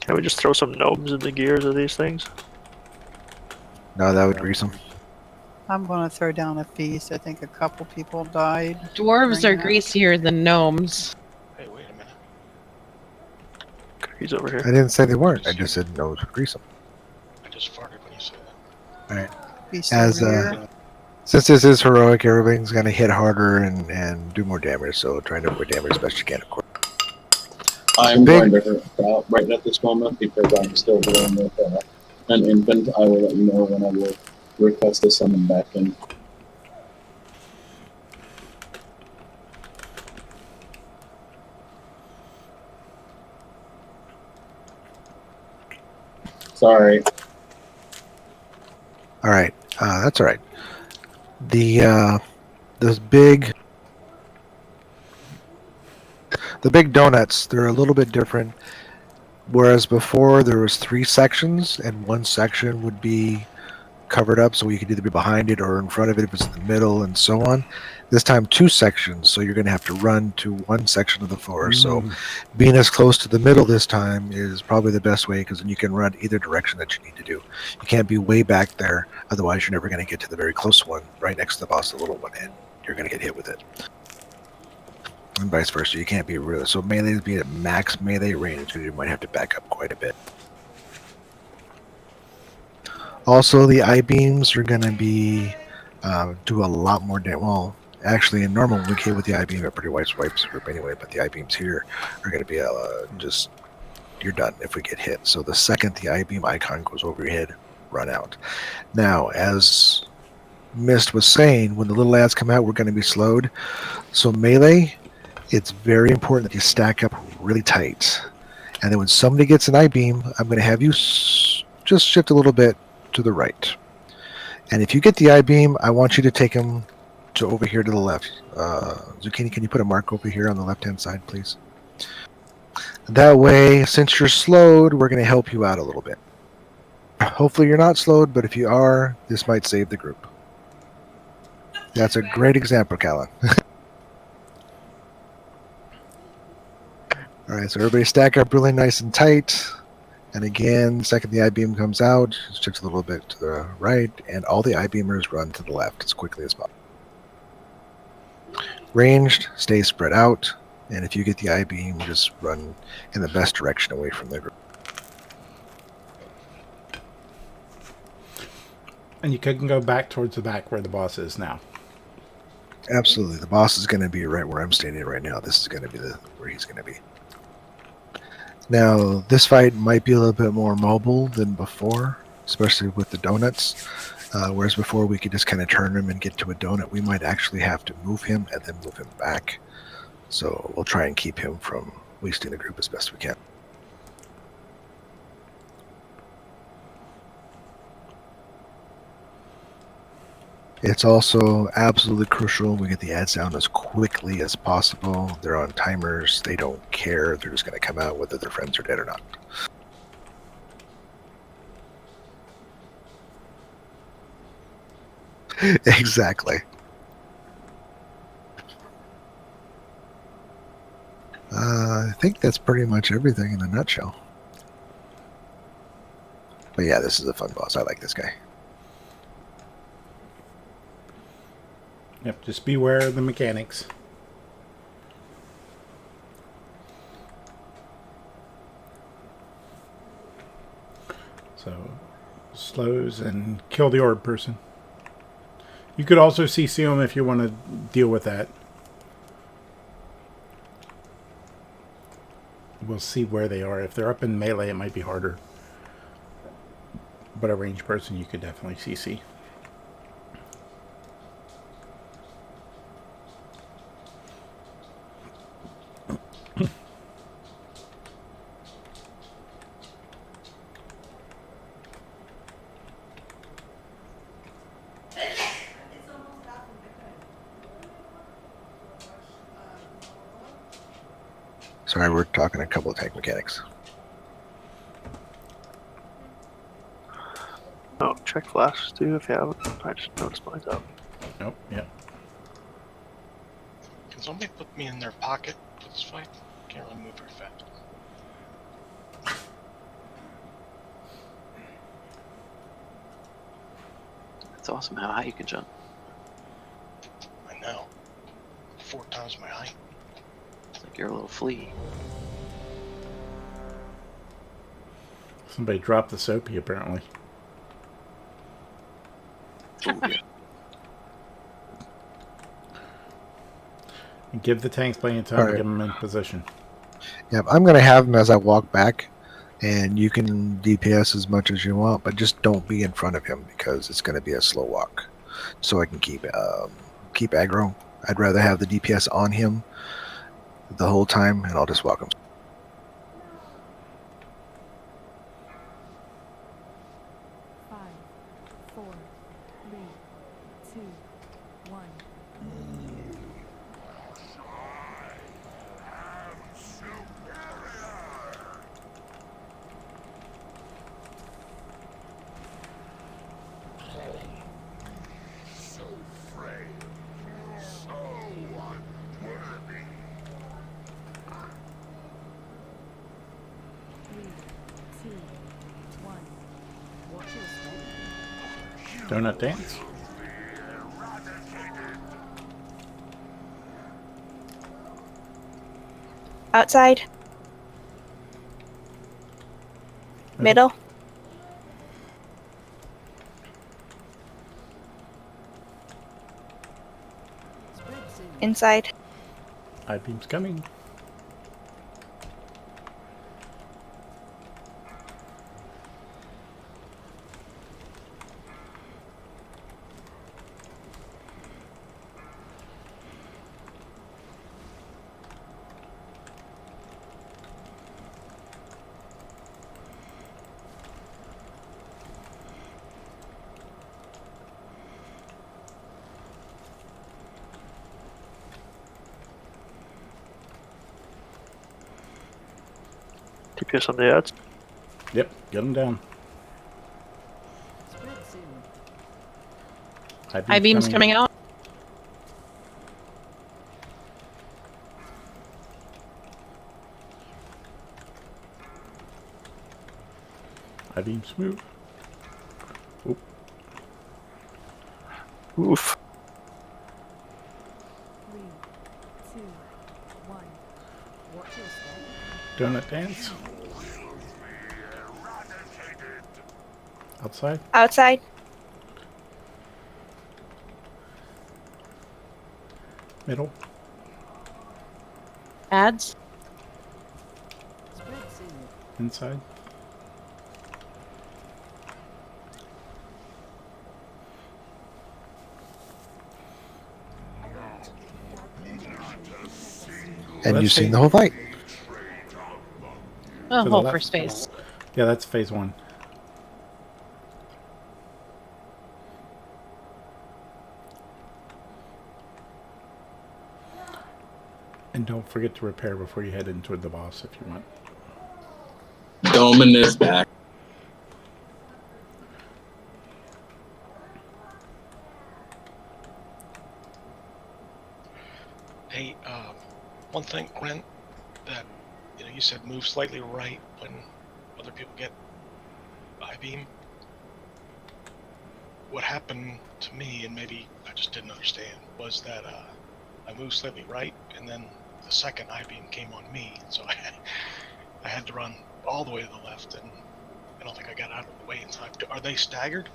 Can we just throw some gnomes in the gears of these things? No, that would grease them. I'm going to throw down a feast. I think a couple people died. Dwarves during are that. greasier than gnomes. Hey, wait a minute. He's over here. I didn't say they weren't. I just said no, grease them. I just farted when you said that. All right. Feast As over here. since this is heroic, everything's gonna hit harder and do more damage. So try to avoid damage as best you can, of course. I'm going to hurt out right at this moment because I'm still dealing with an infant. I will let you know when I will request to summon back in. Sorry. All right, that's all right. Those big donuts, they're a little bit different. Whereas before there was 3 sections, and one section would be covered up, so you could either be behind it or in front of it if it's in the middle, and so on. This time 2 sections, so you're going to have to run to one section of the floor. So being as close to the middle this time is probably the best way, because then you can run either direction that you need to do. You can't be way back there, otherwise you're never going to get to the very close one right next to the boss, the little one, and you're going to get hit with it. And vice versa. You can't be really, so melee is being at max melee range, because you might have to back up quite a bit. Also, the I-beams are going to be do a lot more damage. Well, actually, in normal, we came with the I-beam at Pretty White Swipes group anyway, but the I-beams here are going to be just, you're done if we get hit. So the second the I-beam icon goes over your head, run out. Now, as Mist was saying, when the little ads come out, we're going to be slowed. So melee, it's very important that you stack up really tight. And then when somebody gets an I-beam, I'm going to have you just shift a little bit to the right. And if you get the I-beam, I want you to take him to over here to the left. Zucchini, can you put a mark over here on the left-hand side, please? That way, since you're slowed, we're going to help you out a little bit. Hopefully you're not slowed, but if you are, this might save the group. That's a great example, Callan. Alright, so everybody stack up really nice and tight. And again, the second the I-beam comes out, shift a little bit to the right, and all the I-beamers run to the left as quickly as possible. Ranged, stay spread out, and if you get the I-beam, just run in the best direction away from the group. And you can go back towards the back where the boss is now. Absolutely. The boss is going to be right where I'm standing right now. This is going to be where he's going to be. Now, this fight might be a little bit more mobile than before, especially with the donuts. Whereas before we could just kind of turn him and get to a donut, we might actually have to move him and then move him back. So we'll try and keep him from wasting the group as best we can. It's also absolutely crucial we get the ads down as quickly as possible. They're on timers. They don't care. They're just going to come out whether their friends are dead or not. Exactly. I think that's pretty much everything in a nutshell. But yeah, this is a fun boss. I like this guy. Yep, just beware of the mechanics. So, slows and kill the orb person. You could also CC them if you want to deal with that. We'll see where they are. If they're up in melee, it might be harder. But a ranged person, you could definitely CC. Sorry, we're talking a couple of tank mechanics. Oh, check flashes too if you haven't. I just noticed mine's up. Nope, yeah. Can somebody put me in their pocket for this fight? Can't really move very fast. It's awesome how high you can jump. I know. 4 times my height. It's like you're a little flea. Somebody dropped the soapy, apparently. Ooh, yeah. Give the tanks plenty of time to get them in position. Yep, I'm going to have them as I walk back, and you can DPS as much as you want, but just don't be in front of him because it's going to be a slow walk. So I can keep aggro. I'd rather have the DPS on him the whole time, and I'll just walk him. Donut dance. Outside. Middle. Inside. I-beam's coming. TPS on the ads. Yep, get them down. I-beam's coming out. I-beam's move. Oop. Oof. 3, 2, 1. Watch your step. Donut dance. Outside. Outside. Middle. Ads. Inside. And Let's you've see. seen the whole fight. Oh, To the whole left. first phase. Yeah, that's phase 1. And don't forget to repair before you head in toward the boss if you want. Doman is back. Hey, one thing, Gwen, that you said move slightly right when other people get I-beam. What happened to me, and maybe I just didn't understand, was that I moved slightly right, and then the second I-beam came on me, so I had to run all the way to the left, and I don't think I got out of the way in time. Are they staggered?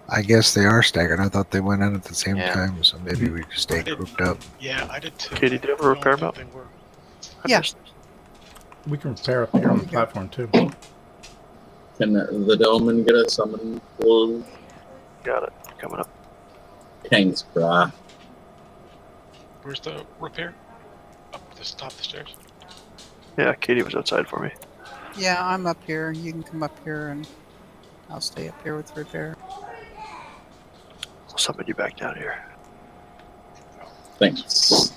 I guess they are staggered. I thought they went in at the same Yeah. time, so maybe we just stay grouped up. Yeah, I did too. Katie, do you have a repair mount? Yeah. We can repair up here on the platform too. Can the Doman get a summon blue? Got it. Coming up. Thanks, brah. Where's the repair? Up this top of the stairs? Yeah, Katie was outside for me. Yeah, I'm up here. You can come up here and I'll stay up here with repair. I'll summon you back down here. Thanks.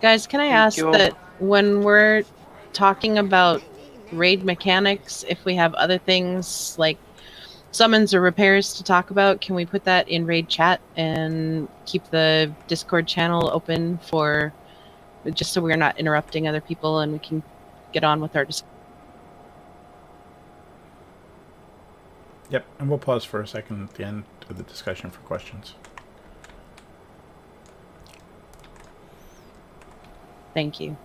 Guys, can I ask you. that when we're talking about raid mechanics, if we have other things like summons or repairs to talk about, can we put that in raid chat and keep the Discord channel open for just so we're not interrupting other people and we can get on with our discussion? Yep, and we'll pause for a second at the end of the discussion for questions. Thank you.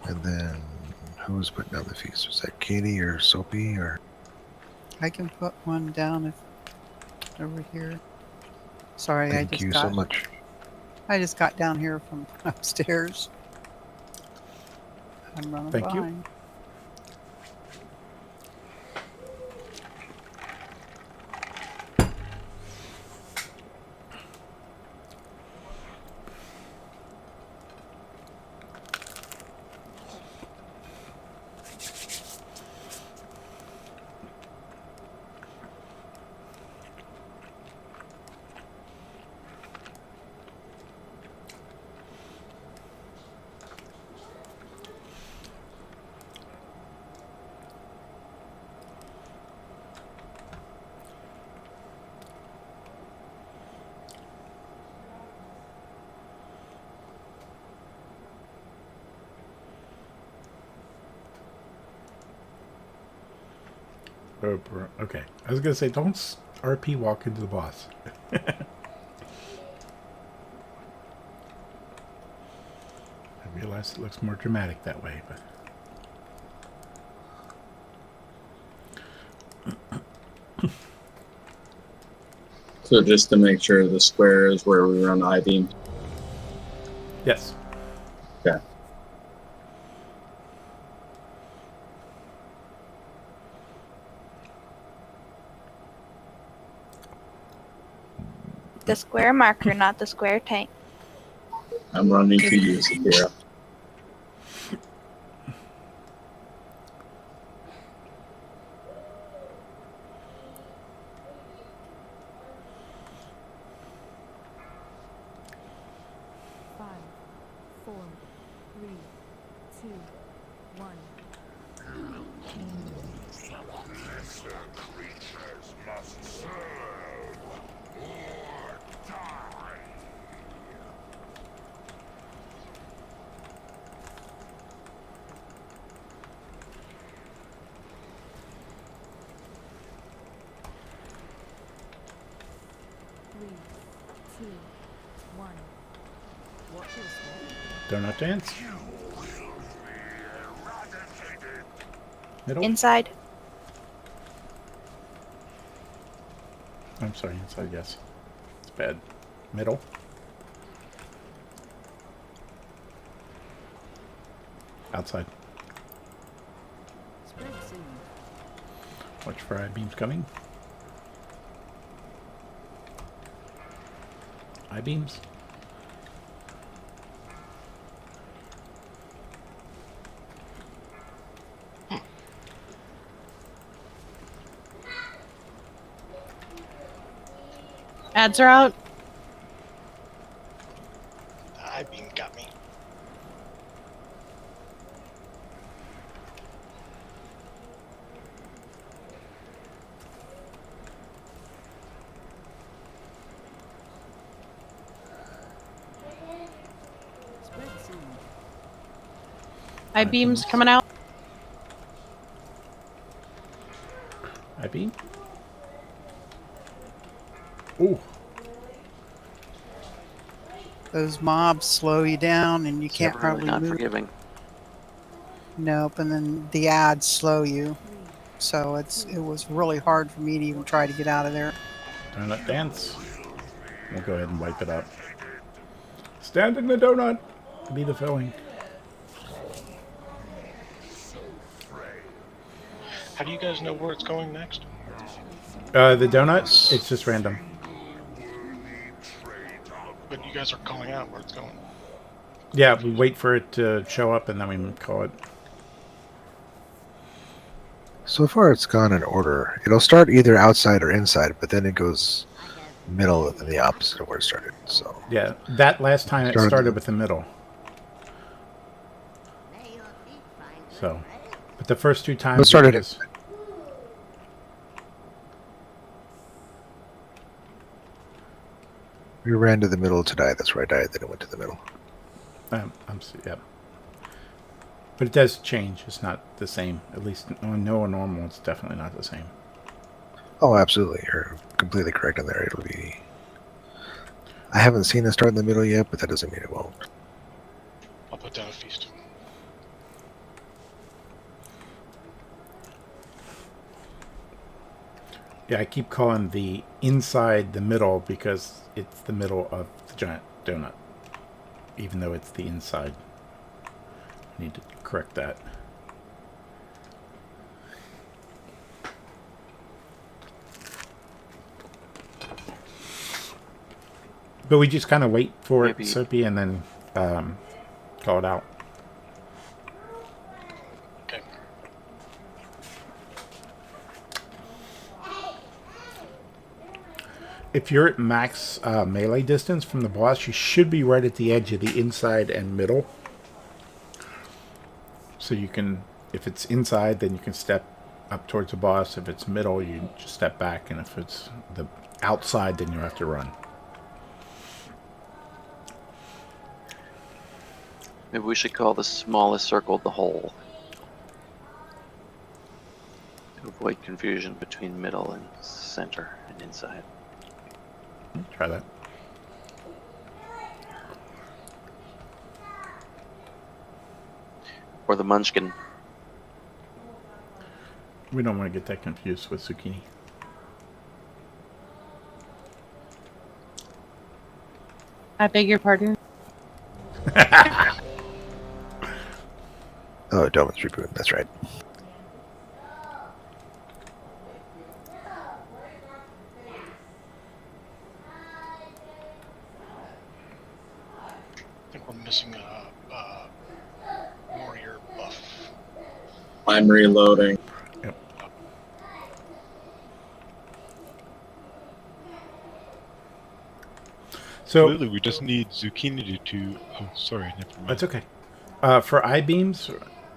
And then who was putting down the feast? Was that Katie or Soapy or? I can put one down if over here. Sorry, Thank you so much. I just got down here from upstairs. I'm running Thank you. behind. Okay. I was gonna say, don't RP walk into the boss. I realize it looks more dramatic that way, but. So just to make sure the square is where we run I-beam. Yes. Okay. The square marker, not the square tank. I'm running to you, Sakira. Donut dance. Middle. Inside. I'm sorry, inside, yes. It's bad. Middle. Outside. Watch for I-beams coming. I-beams. Ads are out. I-beam got me. I-beams coming out. I-beam. Ooh. Those mobs slow you down, and you can't Never really hardly not move. forgiving. Nope, and then the ads slow you. So it was really hard for me to even try to get out of there. Donut dance. We'll go ahead and wipe it up. Stand in the donut. Be the filling. How do you guys know where it's going next? The donut, it's just random. But you guys are calling out where it's going. Yeah, we wait for it to show up and then we call it. So far, it's gone in order. It'll start either outside or inside, but then it goes middle and the opposite of where it started. So Yeah, that last time it started with the middle. So, but the first two times it started. was, We ran to the middle to die. That's where I died. Then it went to the middle. yeah. But it does change. It's not the same. At least on no normal, it's definitely not the same. Oh, absolutely. You're completely correct on there. It'll be. I haven't seen it start in the middle yet, but that doesn't mean it won't. I'll put down a feast. Yeah, I keep calling the inside the middle because it's the middle of the giant donut. Even though it's the inside. I need to correct that. But we just kind of wait for Maybe. it, Soapy, and then call it out. Okay. If you're at max melee distance from the boss, you should be right at the edge of the inside and middle. So you can, if it's inside, then you can step up towards the boss. If it's middle, you just step back. And if it's the outside, then you have to run. Maybe we should call the smallest circle the hole. It'll avoid confusion between middle and center and inside. Try that. Or the munchkin. We don't want to get that confused with zucchini. I beg your pardon? Oh, Domin's rebooting. That's right. I think we're missing a warrior buff. I'm reloading. Yep. So Literally, we just need zucchini to. Oh, sorry, never mind. that's okay. For I-beams,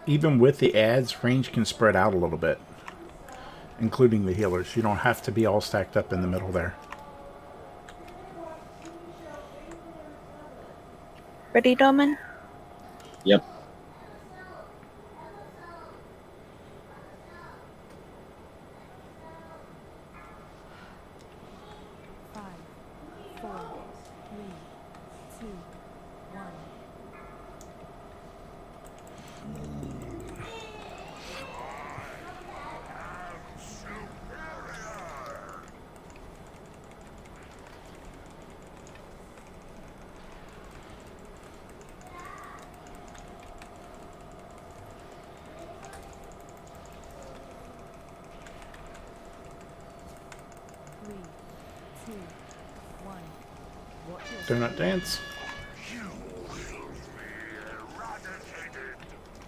even with the ads, range can spread out a little bit, including the healers. You don't have to be all stacked up in the middle there. Ready, Domin? Yep. Donut dance.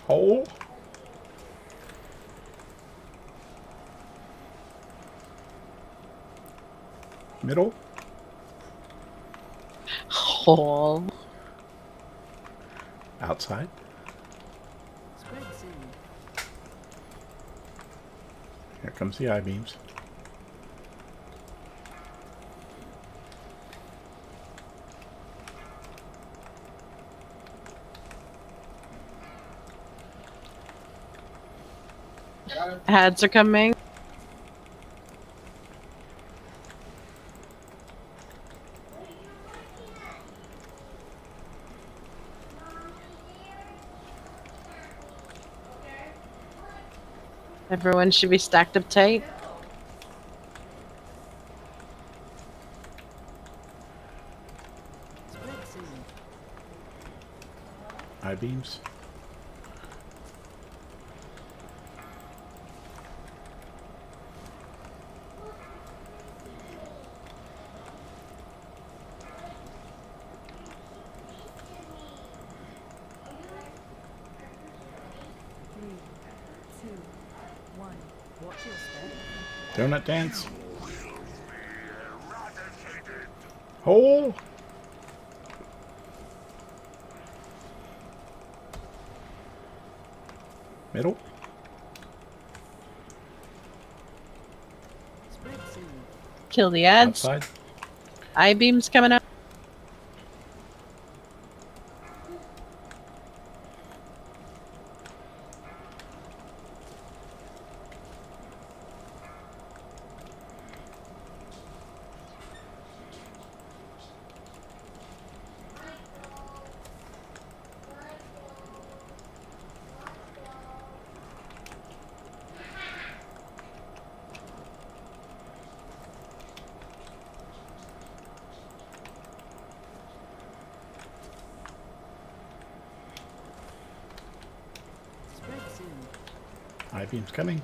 Hole. Middle. Hole. Outside. Here comes the I-beams. Ads are coming. Everyone should be stacked up tight. I-beams. Donut dance. Hole. Middle. Kill the ads. Outside. I-beams coming up. I-beams coming.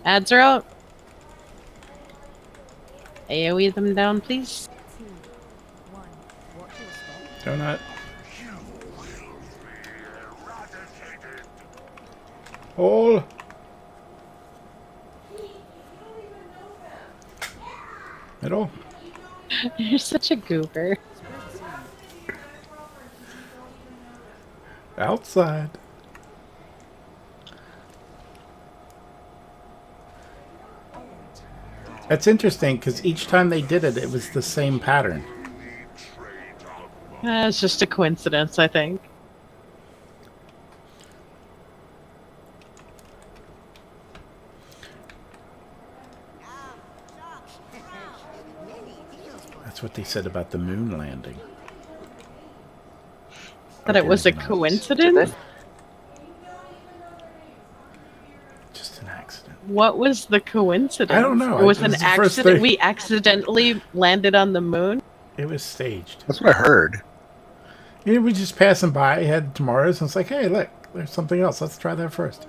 Ads are out. AoE them down, please. Donut. Hole. Middle. You're such a goober. Outside. It's interesting because each time they did it, it was the same pattern. It's just a coincidence, I think. That's what they said about the moon landing. That it was a coincidence? Just an accident. What was the coincidence? I don't know. It was It an was the first accident. thing. We accidentally landed on the moon? It was staged. That's what I heard. You know, we just passing by, had tomatoes, and it's like, hey, look, there's something else. Let's try that first.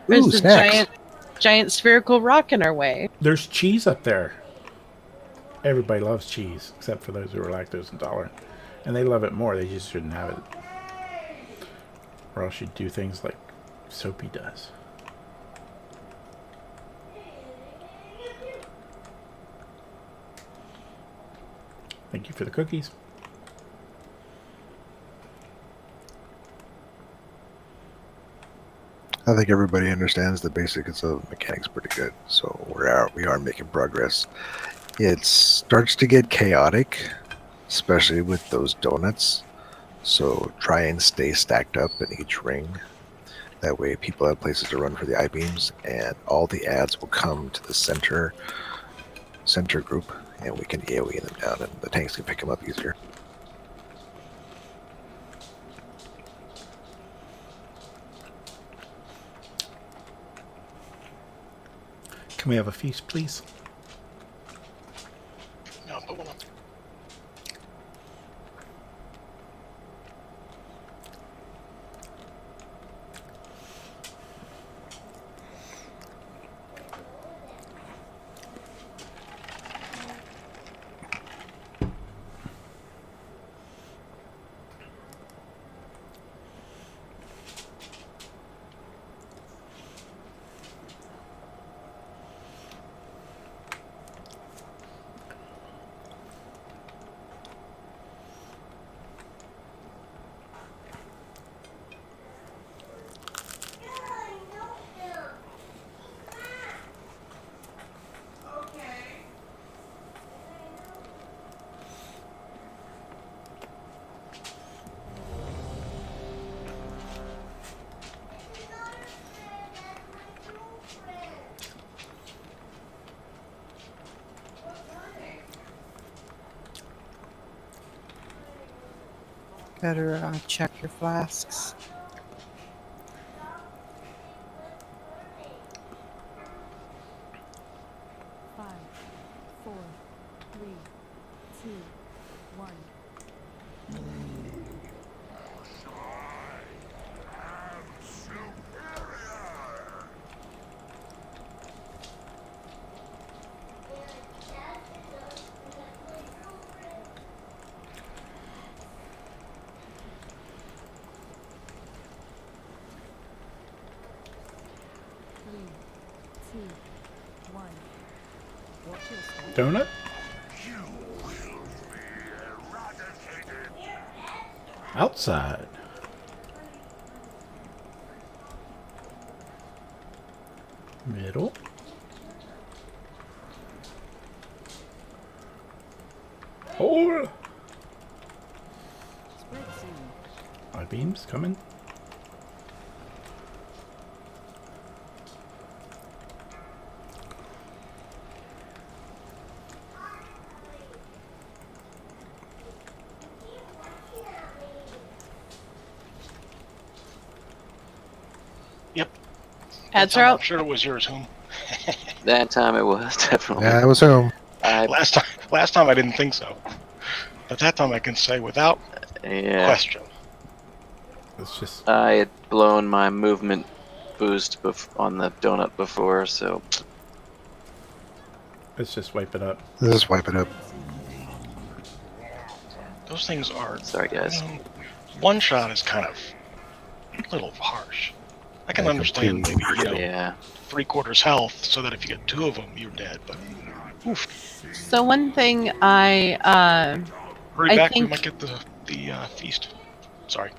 There's Ooh, a snacks. giant spherical rock in our way. There's cheese up there. Everybody loves cheese, except for those who are lactose intolerant. And they love it more. They just shouldn't have it. Or else you'd do things like Soapy does. Thank you for the cookies. I think everybody understands the basics of mechanics pretty good, so we are making progress. It starts to get chaotic, especially with those donuts. So try and stay stacked up in each ring. That way people have places to run for the I-beams, and all the ads will come to the center group, and we can AoE them down, and the tanks can pick them up easier. Can we have a feast, please? No, put one up. Better check your flasks. Donut? Outside. Middle. Hole. I-beams coming. Yep. Ads are I'm out. sure it was yours, whom? That time it was definitely. Yeah, it was home. Last time I didn't think so, but that time I can say without question. It's just. I had blown my movement boost on the donut before, so. Let's just wipe it up. Let's just wipe it up. Those things are. Sorry, guys. One shot is kind of a little harsh. I can understand maybe, Yeah. 3/4 health, so that if you get 2 of them, you're dead. But oof. So one thing Hurry I back, we think might get the feast. Sorry.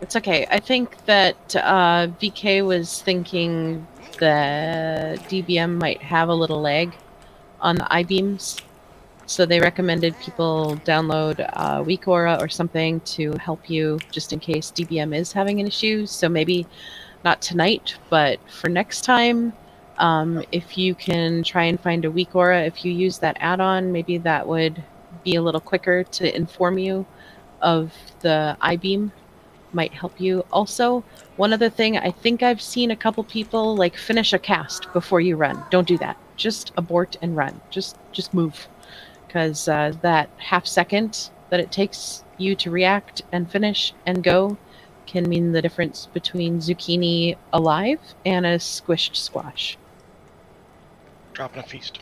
it's okay. I think that VK was thinking the DBM might have a little lag on the I-beams. So they recommended people download Weak Aura or something to help you just in case DBM is having an issue. So maybe not tonight, but for next time, if you can try and find a Weak Aura, if you use that add-on, maybe that would be a little quicker to inform you of the I-beam. Might help you. Also, one other thing, I think I've seen a couple people like finish a cast before you run. Don't do that. Just abort and run. Just move. Because that half second that it takes you to react and finish and go can mean the difference between zucchini alive and a squished squash. Dropping a feast.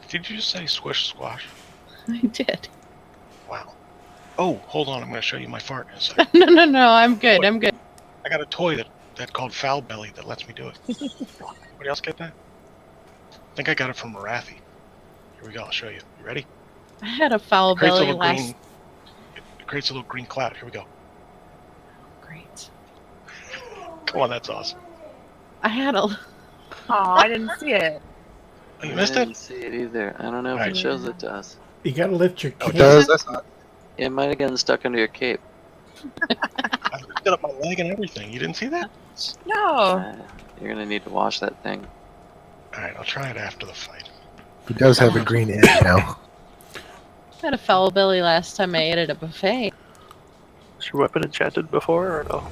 Did you just say squish squash? I did. Wow. Oh, hold on. I'm going to show you my fart in a second. No, I'm good. I'm good. I got a toy that called Foul Belly that lets me do it. Anybody else get that? I think I got it from Marathi. Here we go. I'll show you. You ready? I had a foul Creates a belly little last. green. It creates a little green cloud. Here we go. Great. Come on, that's awesome. I had a. Oh, I didn't see it. Oh, you missed I it? didn't see it either. I don't know if Alright. it shows it to us. You gotta lift your Oh, cape. it does? That's not. It might have gotten stuck under your cape. I lifted up my leg and everything. You didn't see that? No. You're gonna need to wash that thing. Alright, I'll try it after the fight. He does have a green edge now. I had a foul belly last time I ate at a buffet. Was your weapon enchanted before or no?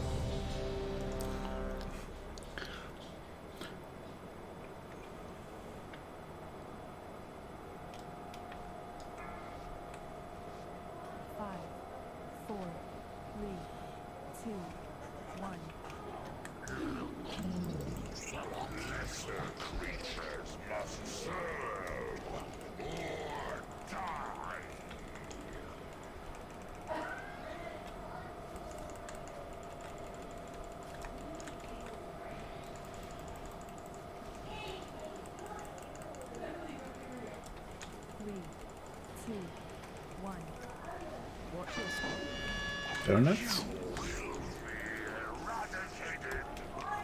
Donuts?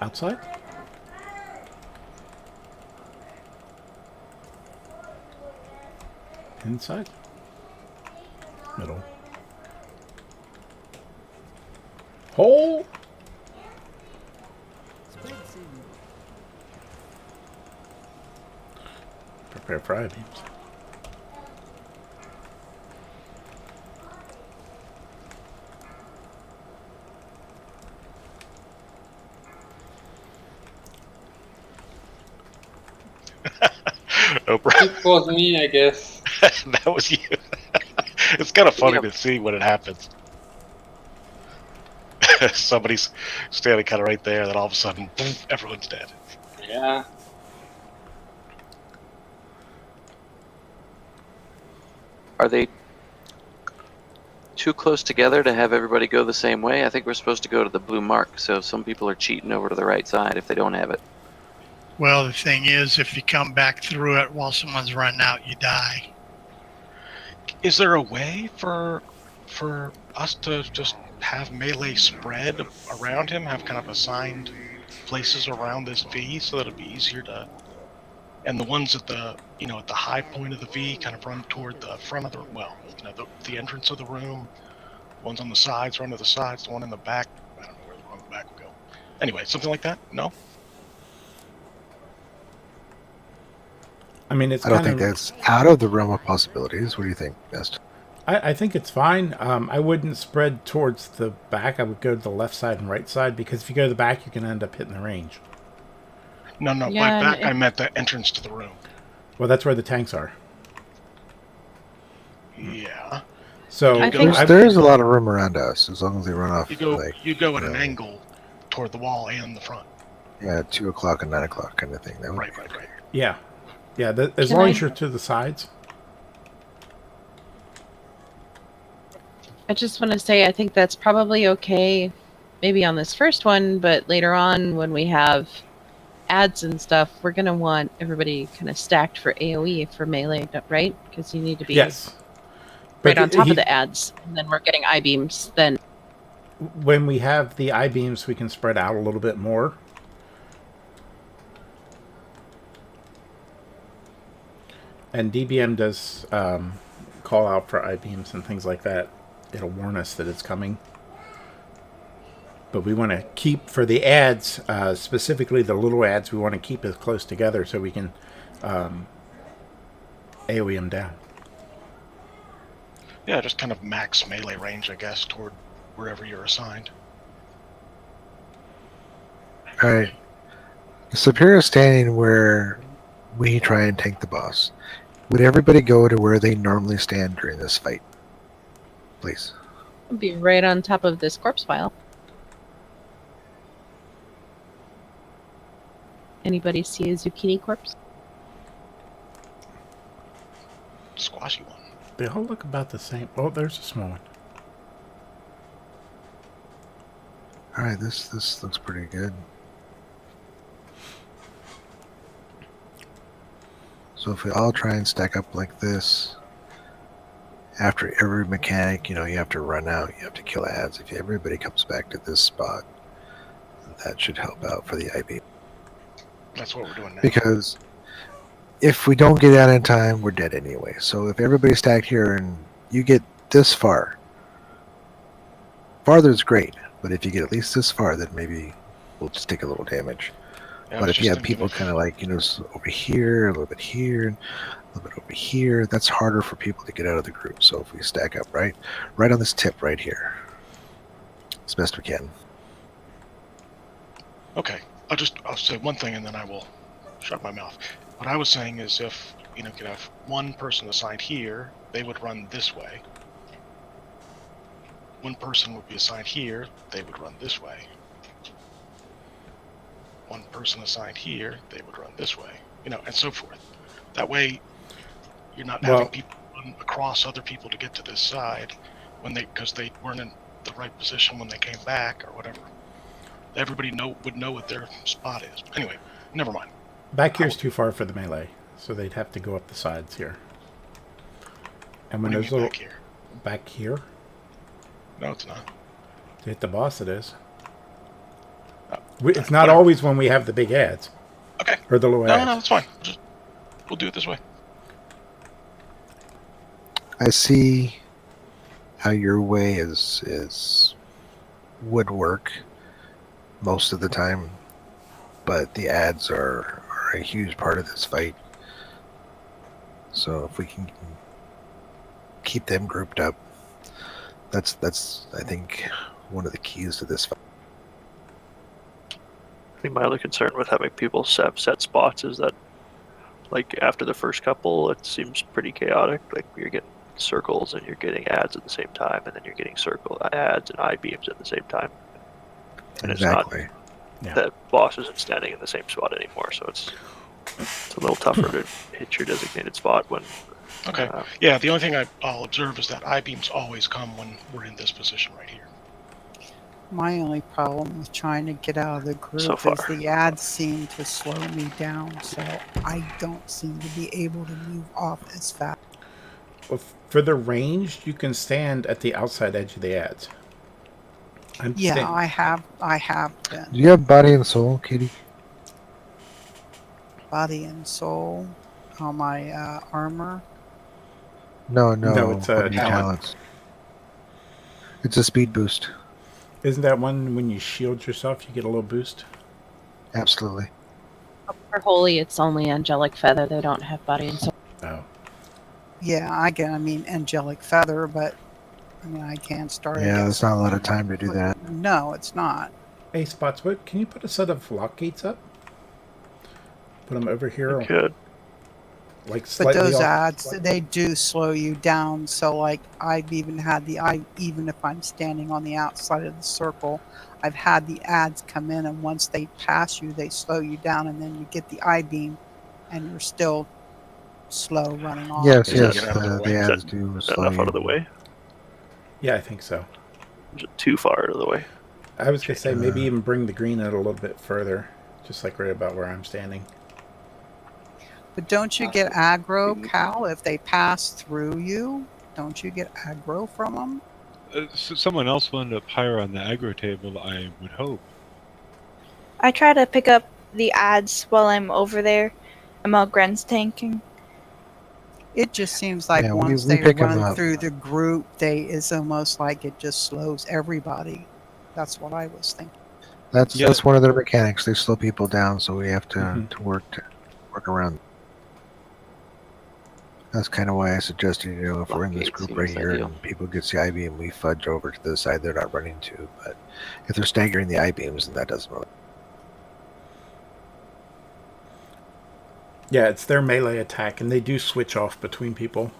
Outside? Inside? Middle. Hole? Prepare for I-beams. Oprah. It was me, I guess. That was you. It's kind of funny Yep. to see when it happens. Somebody's standing kind of right there, then all of a sudden, boom, everyone's dead. Yeah. Are they too close together to have everybody go the same way? I think we're supposed to go to the blue mark, so some people are cheating over to the right side if they don't have it. Well, the thing is, if you come back through it while someone's running out, you die. Is there a way for us to just have melee spread around him, have kind of assigned places around this V so that it'd be easier to, and the ones at the at the high point of the V kind of run toward the front of the the entrance of the room. The ones on the sides run to the sides. The one in the back, I don't know where the one in the back will go. Anyway, something like that. No. I mean, it's I don't kind think of, that's out of the realm of possibilities. What do you think, Nest? I think it's fine. I wouldn't spread towards the back. I would go to the left side and right side because if you go to the back, you can end up hitting the range. No, Yeah, by back and I meant the entrance to the room. Well, that's where the tanks are. Yeah. So I think- There's a lot of room around us as long as they run off. You go like, at an angle toward the wall and the front. yeah, 2 o'clock and 9 o'clock kind of thing. That would Right, be right, right. Yeah. As Can long I- as you're to the sides. I just want to say I think that's probably okay, maybe on this first one, but later on when we have ads and stuff, we're gonna want everybody kind of stacked for AOE for melee, right? Because you need to be Yes. right But on top he- of the ads, and then we're getting I-beams. Then when we have the I-beams, we can spread out a little bit more. And DBM does call out for I-beams and things like that. It'll warn us that it's coming. But we want to keep, for the ads, specifically the little ads, we want to keep it close together so we can AoE them down. Yeah, just kind of max melee range, I guess, toward wherever you're assigned. Alright. Superior standing where we try and tank the boss. Would everybody go to where they normally stand during this fight? Please. I'll be right on top of this corpse pile. Anybody see a zucchini corpse? Squashy one. They all look about the same. Oh, there's a small one. Alright, this looks pretty good. So if we all try and stack up like this, after every mechanic, you have to run out, you have to kill ads. If everybody comes back to this spot, that should help out for the IB. That's what we're doing now. Because if we don't get out in time, we're dead anyway. So if everybody's stacked here and you get this far, farther is great, but if you get at least this far, then maybe we'll just take a little damage. Yeah, But if you have people kind of like, over here, a little bit here, a little bit over here, that's harder for people to get out of the group. So if we stack up right on this tip right here, as best we can. Okay, I'll say one thing and then I will shut my mouth. What I was saying is if, you could have one person assigned here, they would run this way. One person would be assigned here, they would run this way. One person assigned here, they would run this way, and so forth. That way, you're not having people run across other people to get to this side because they weren't in the right position when they came back or whatever. Everybody would know what their spot is. Anyway, never mind. Back here's too far for the melee, so they'd have to go up the sides here. And when What do you those mean little back here? back here, No, it's not. to hit the boss, it is. It's not always when we have the big ads. Okay. Or the low ads. No, that's fine. We'll do it this way. I see how your way is woodwork most of the time, but the ads are a huge part of this fight. So if we can keep them grouped up, that's I think one of the keys to this fight. I think my other concern with having people have set spots is that, like, after the first couple, it seems pretty chaotic. Like, you're getting circles and you're getting ads at the same time, and then you're getting ads and I-beams at the same time. And Exactly. it's not that boss isn't standing in the same spot anymore, so it's a little tougher to hit your designated spot when... Okay. Yeah, the only thing I'll observe is that I-beams always come when we're in this position right here. My only problem with trying to get out of the group So far. is the ads seem to slow me down, so I don't seem to be able to move off as fast. Well, for the range, you can stand at the outside edge of the ads. Yeah, I have been. Do you have body and soul, Katie? Body and soul on my armor. No, it's a on your talents. It's a speed boost. Isn't that one when you shield yourself, you get a little boost? Absolutely. For holy, it's only angelic feather. They don't have body and soul. Oh. Yeah, angelic feather, but I can't start. Yeah, there's not a lot of time to do that. No, it's not. Hey, Spotswood, can you put a set of lock gates up? Put them over here. You could. Like But slightly those off. ads, they do slow you down. So, like, I've even had even if I'm standing on the outside of the circle, I've had the ads come in, and once they pass you, they slow you down, and then you get the I-beam, and you're still slow running off. Yes, Is yes, that- the ads do Is that slow enough out of you. the way? Yeah, I think so. Is it too far out of the way? I was going to say maybe even bring the green out a little bit further. Just like right about where I'm standing. But don't you get aggro, Cal, if they pass through you? Don't you get aggro from them? Someone else will end up higher on the aggro table, I would hope. I try to pick up the ads while I'm over there. I'm all Gren's tanking. It just seems like Yeah, once we they pick 'em run up. through the group, it's almost like it just slows everybody. That's what I was thinking. That's one of their mechanics. They slow people down, so we have to work around. That's kind of why I suggested, if we're in this Blockade group right seems here ideal. and people get the I-beam, we fudge over to the side they're not running to. But if they're staggering the I-beams, then that doesn't really. Yeah, it's their melee attack, and they do switch off between people.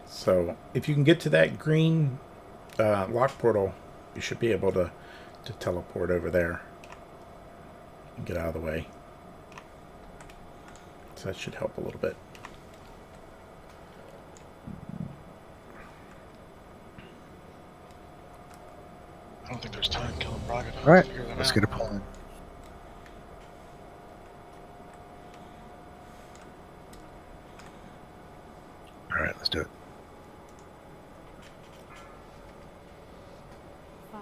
So, if you can get to that green lock portal, you should be able to teleport over there and get out of the way. So that should help a little bit. I don't think there's time killing Braga. All right, let's get a pull in. All right, let's do it. 5,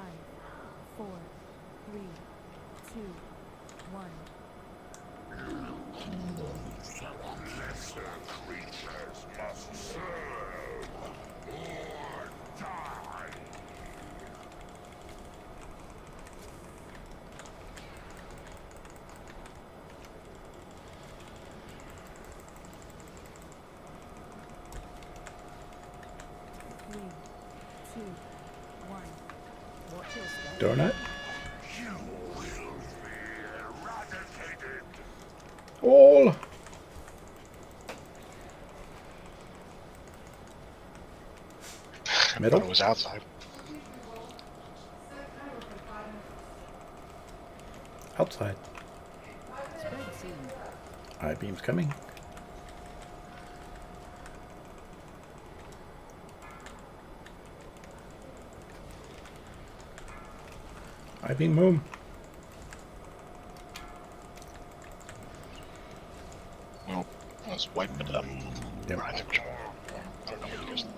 4, 3, 2, 1. Donut? All! I Middle? thought it was outside. Outside. I-beam's coming. I-beam home. Well, let's wipe it up. Yep. I think we should. I don't know what you guys think.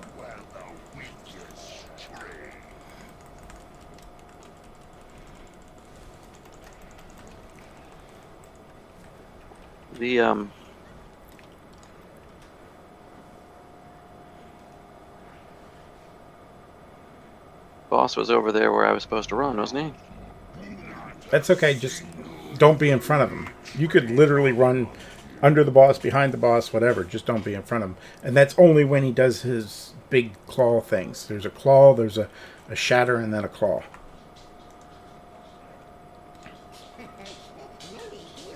The boss was over there where I was supposed to run, wasn't he? That's okay, just don't be in front of him. You could literally run under the boss, behind the boss, whatever. Just don't be in front of him. And that's only when he does his big claw things. There's a claw, there's a shatter, and then a claw.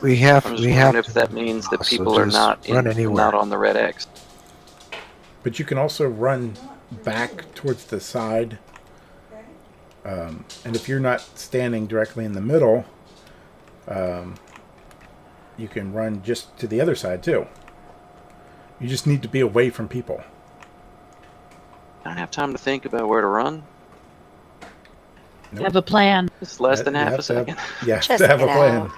I'm just wondering if that means that so people are just not run anywhere. not on the red X. But you can also run back towards the side. And if you're not standing directly in the middle, you can run just to the other side too. You just need to be away from people. I don't have time to think about where to run. Nope. Have a plan. It's less than You half have a to have- second. You have Just to have a get plan. out.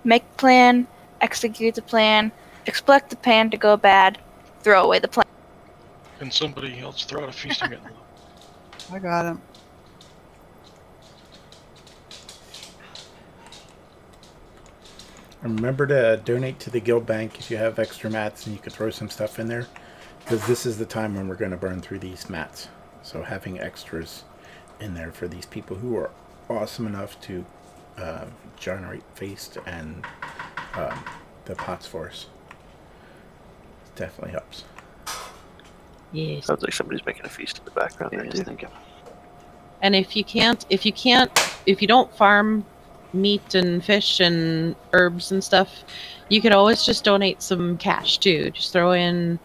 Make a plan, execute the plan, expect the plan to go bad, throw away the plan. Can somebody else throw out a feasting at I got him. And remember to donate to the guild bank if you have extra mats, and you could throw some stuff in there, because this is the time when we're going to burn through these mats. So having extras in there for these people who are awesome enough to generate Feast and the pots for us definitely helps. Yes. Sounds like somebody's making a feast in the background there too. And if you don't farm meat and fish and herbs and stuff, you could always just donate some cash too. Just throw in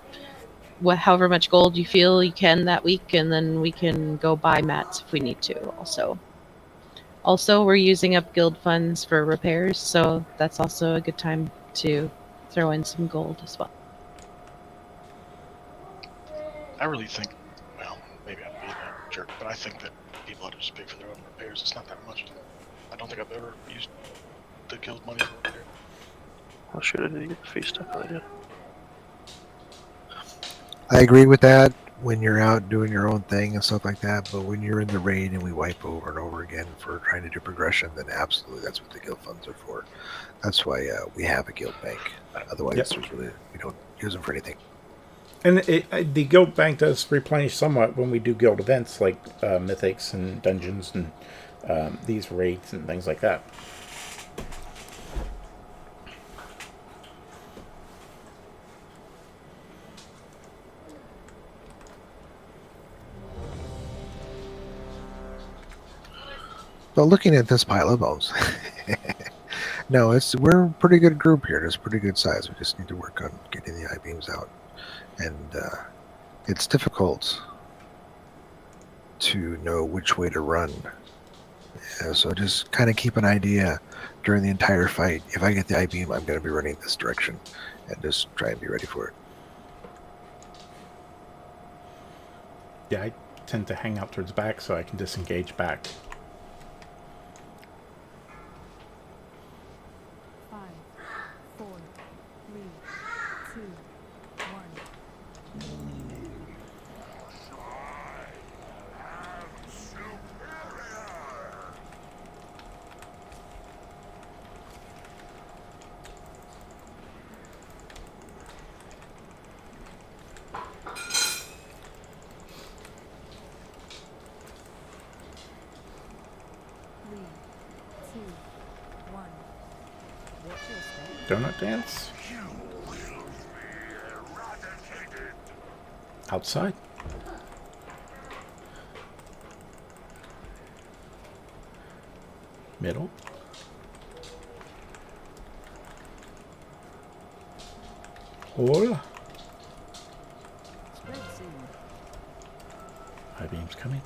however much gold you feel you can that week, and then we can go buy mats if we need to. Also, we're using up guild funds for repairs, so that's also a good time to throw in some gold as well. I really think, well, maybe I'm being a jerk, but I think that people people how to just pay for their own repairs. It's not that much. I don't think I've ever used the guild money for repair. Well, should I get the fee stuff? I did. I agree with that when you're out doing your own thing and stuff like that, but when you're in the raid and we wipe over and over again for trying to do progression, then absolutely that's what the guild funds are for. That's why we have a guild bank. Otherwise, Yep. there's really, we don't use them for anything. And the guild bank does replenish somewhat when we do guild events like mythics and dungeons and these raids and things like that. But looking at this pile of bones, no, we're a pretty good group here. It's a pretty good size. We just need to work on getting the I-beams out, and it's difficult to know which way to run. Yeah, so just kind of keep an idea during the entire fight. If I get the I-beam, I'm going to be running this direction, and just try and be ready for it. Yeah, I tend to hang out towards the back so I can disengage back. 5, 4, 3, 2, 1. Donut dance. Outside. Middle. Hole. I-beams coming.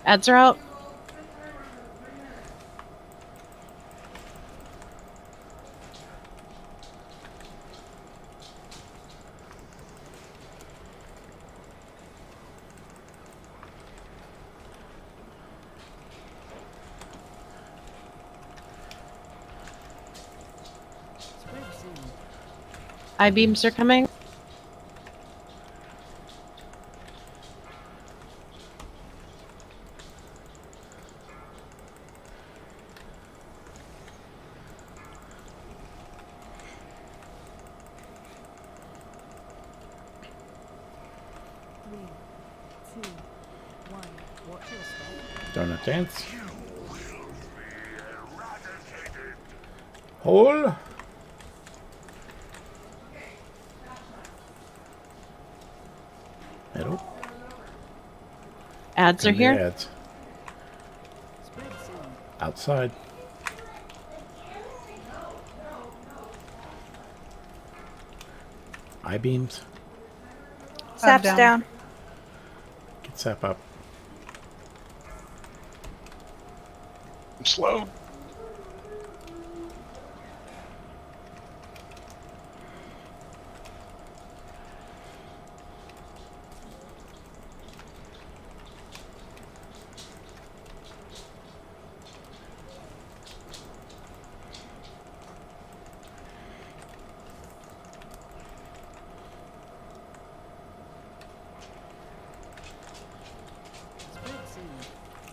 Ads are out. I-beams are coming. Donut dance. Hole. Middle. Ads are And the here. Ads. Outside. I-beams. Sap's down. Get Sap up. I'm slow.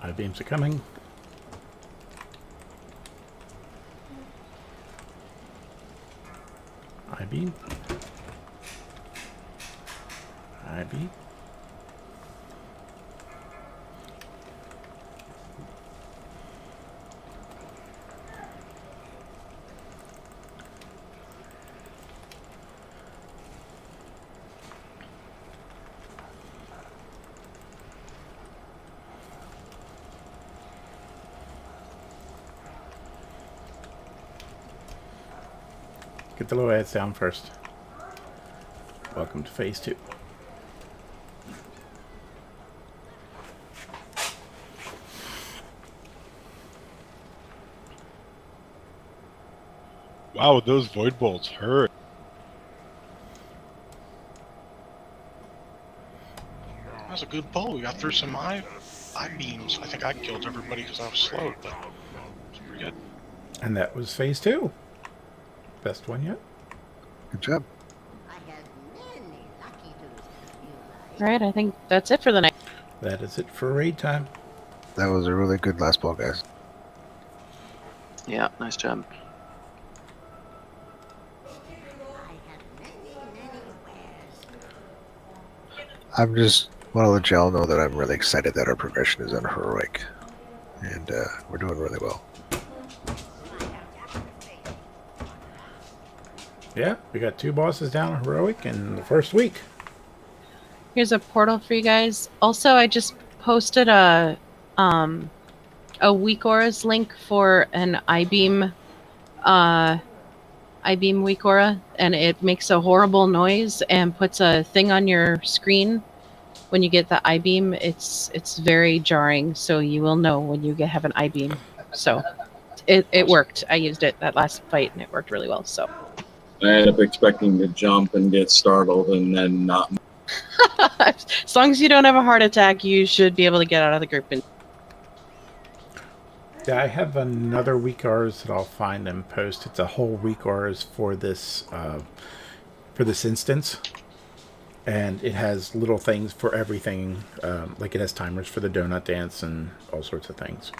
I-beams are coming. I-beam. I-beam. Get the low ads down first. Welcome to phase 2. Wow, those void bolts hurt. That was a good pull. We got through some eye beams. I think I killed everybody because I was slowed, but it's pretty good. And that was phase 2. Best one yet. Good job. All right, I think that's it for the night. That is it for raid time. That was a really good last ball, guys. Yeah, nice job. I'm just want to let y'all know that I'm really excited that our progression is on heroic, and we're doing really well. Yeah, we got 2 bosses down on heroic in the first week. Here's a portal for you guys. Also, I just posted a Weak Auras link for an I-beam Weak Aura, and it makes a horrible noise and puts a thing on your screen when you get the I-beam. It's very jarring, so you will know when you have an I-beam. So it worked. I used it that last fight, and it worked really well. So I ended up expecting to jump and get startled and then not. as long as you don't have a heart attack, you should be able to get out of the group. And Yeah, I have another week R's that I'll find and post. It's a whole week R's for this instance, and it has little things for everything. Like it has timers for the donut dance and all sorts of things.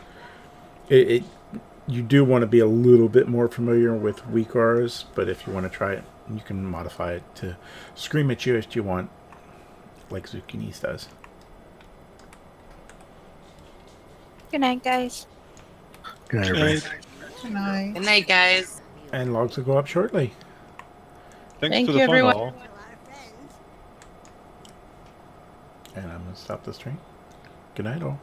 You do want to be a little bit more familiar with weak R's, but if you want to try it, you can modify it to scream at you if you want, like Zucchinis does. Good night, guys. Good night, everybody. Good night. Good night, guys. And logs will go up shortly. Thanks Thank for you, the fun, everyone. all. And I'm going to stop the stream. Good night, all.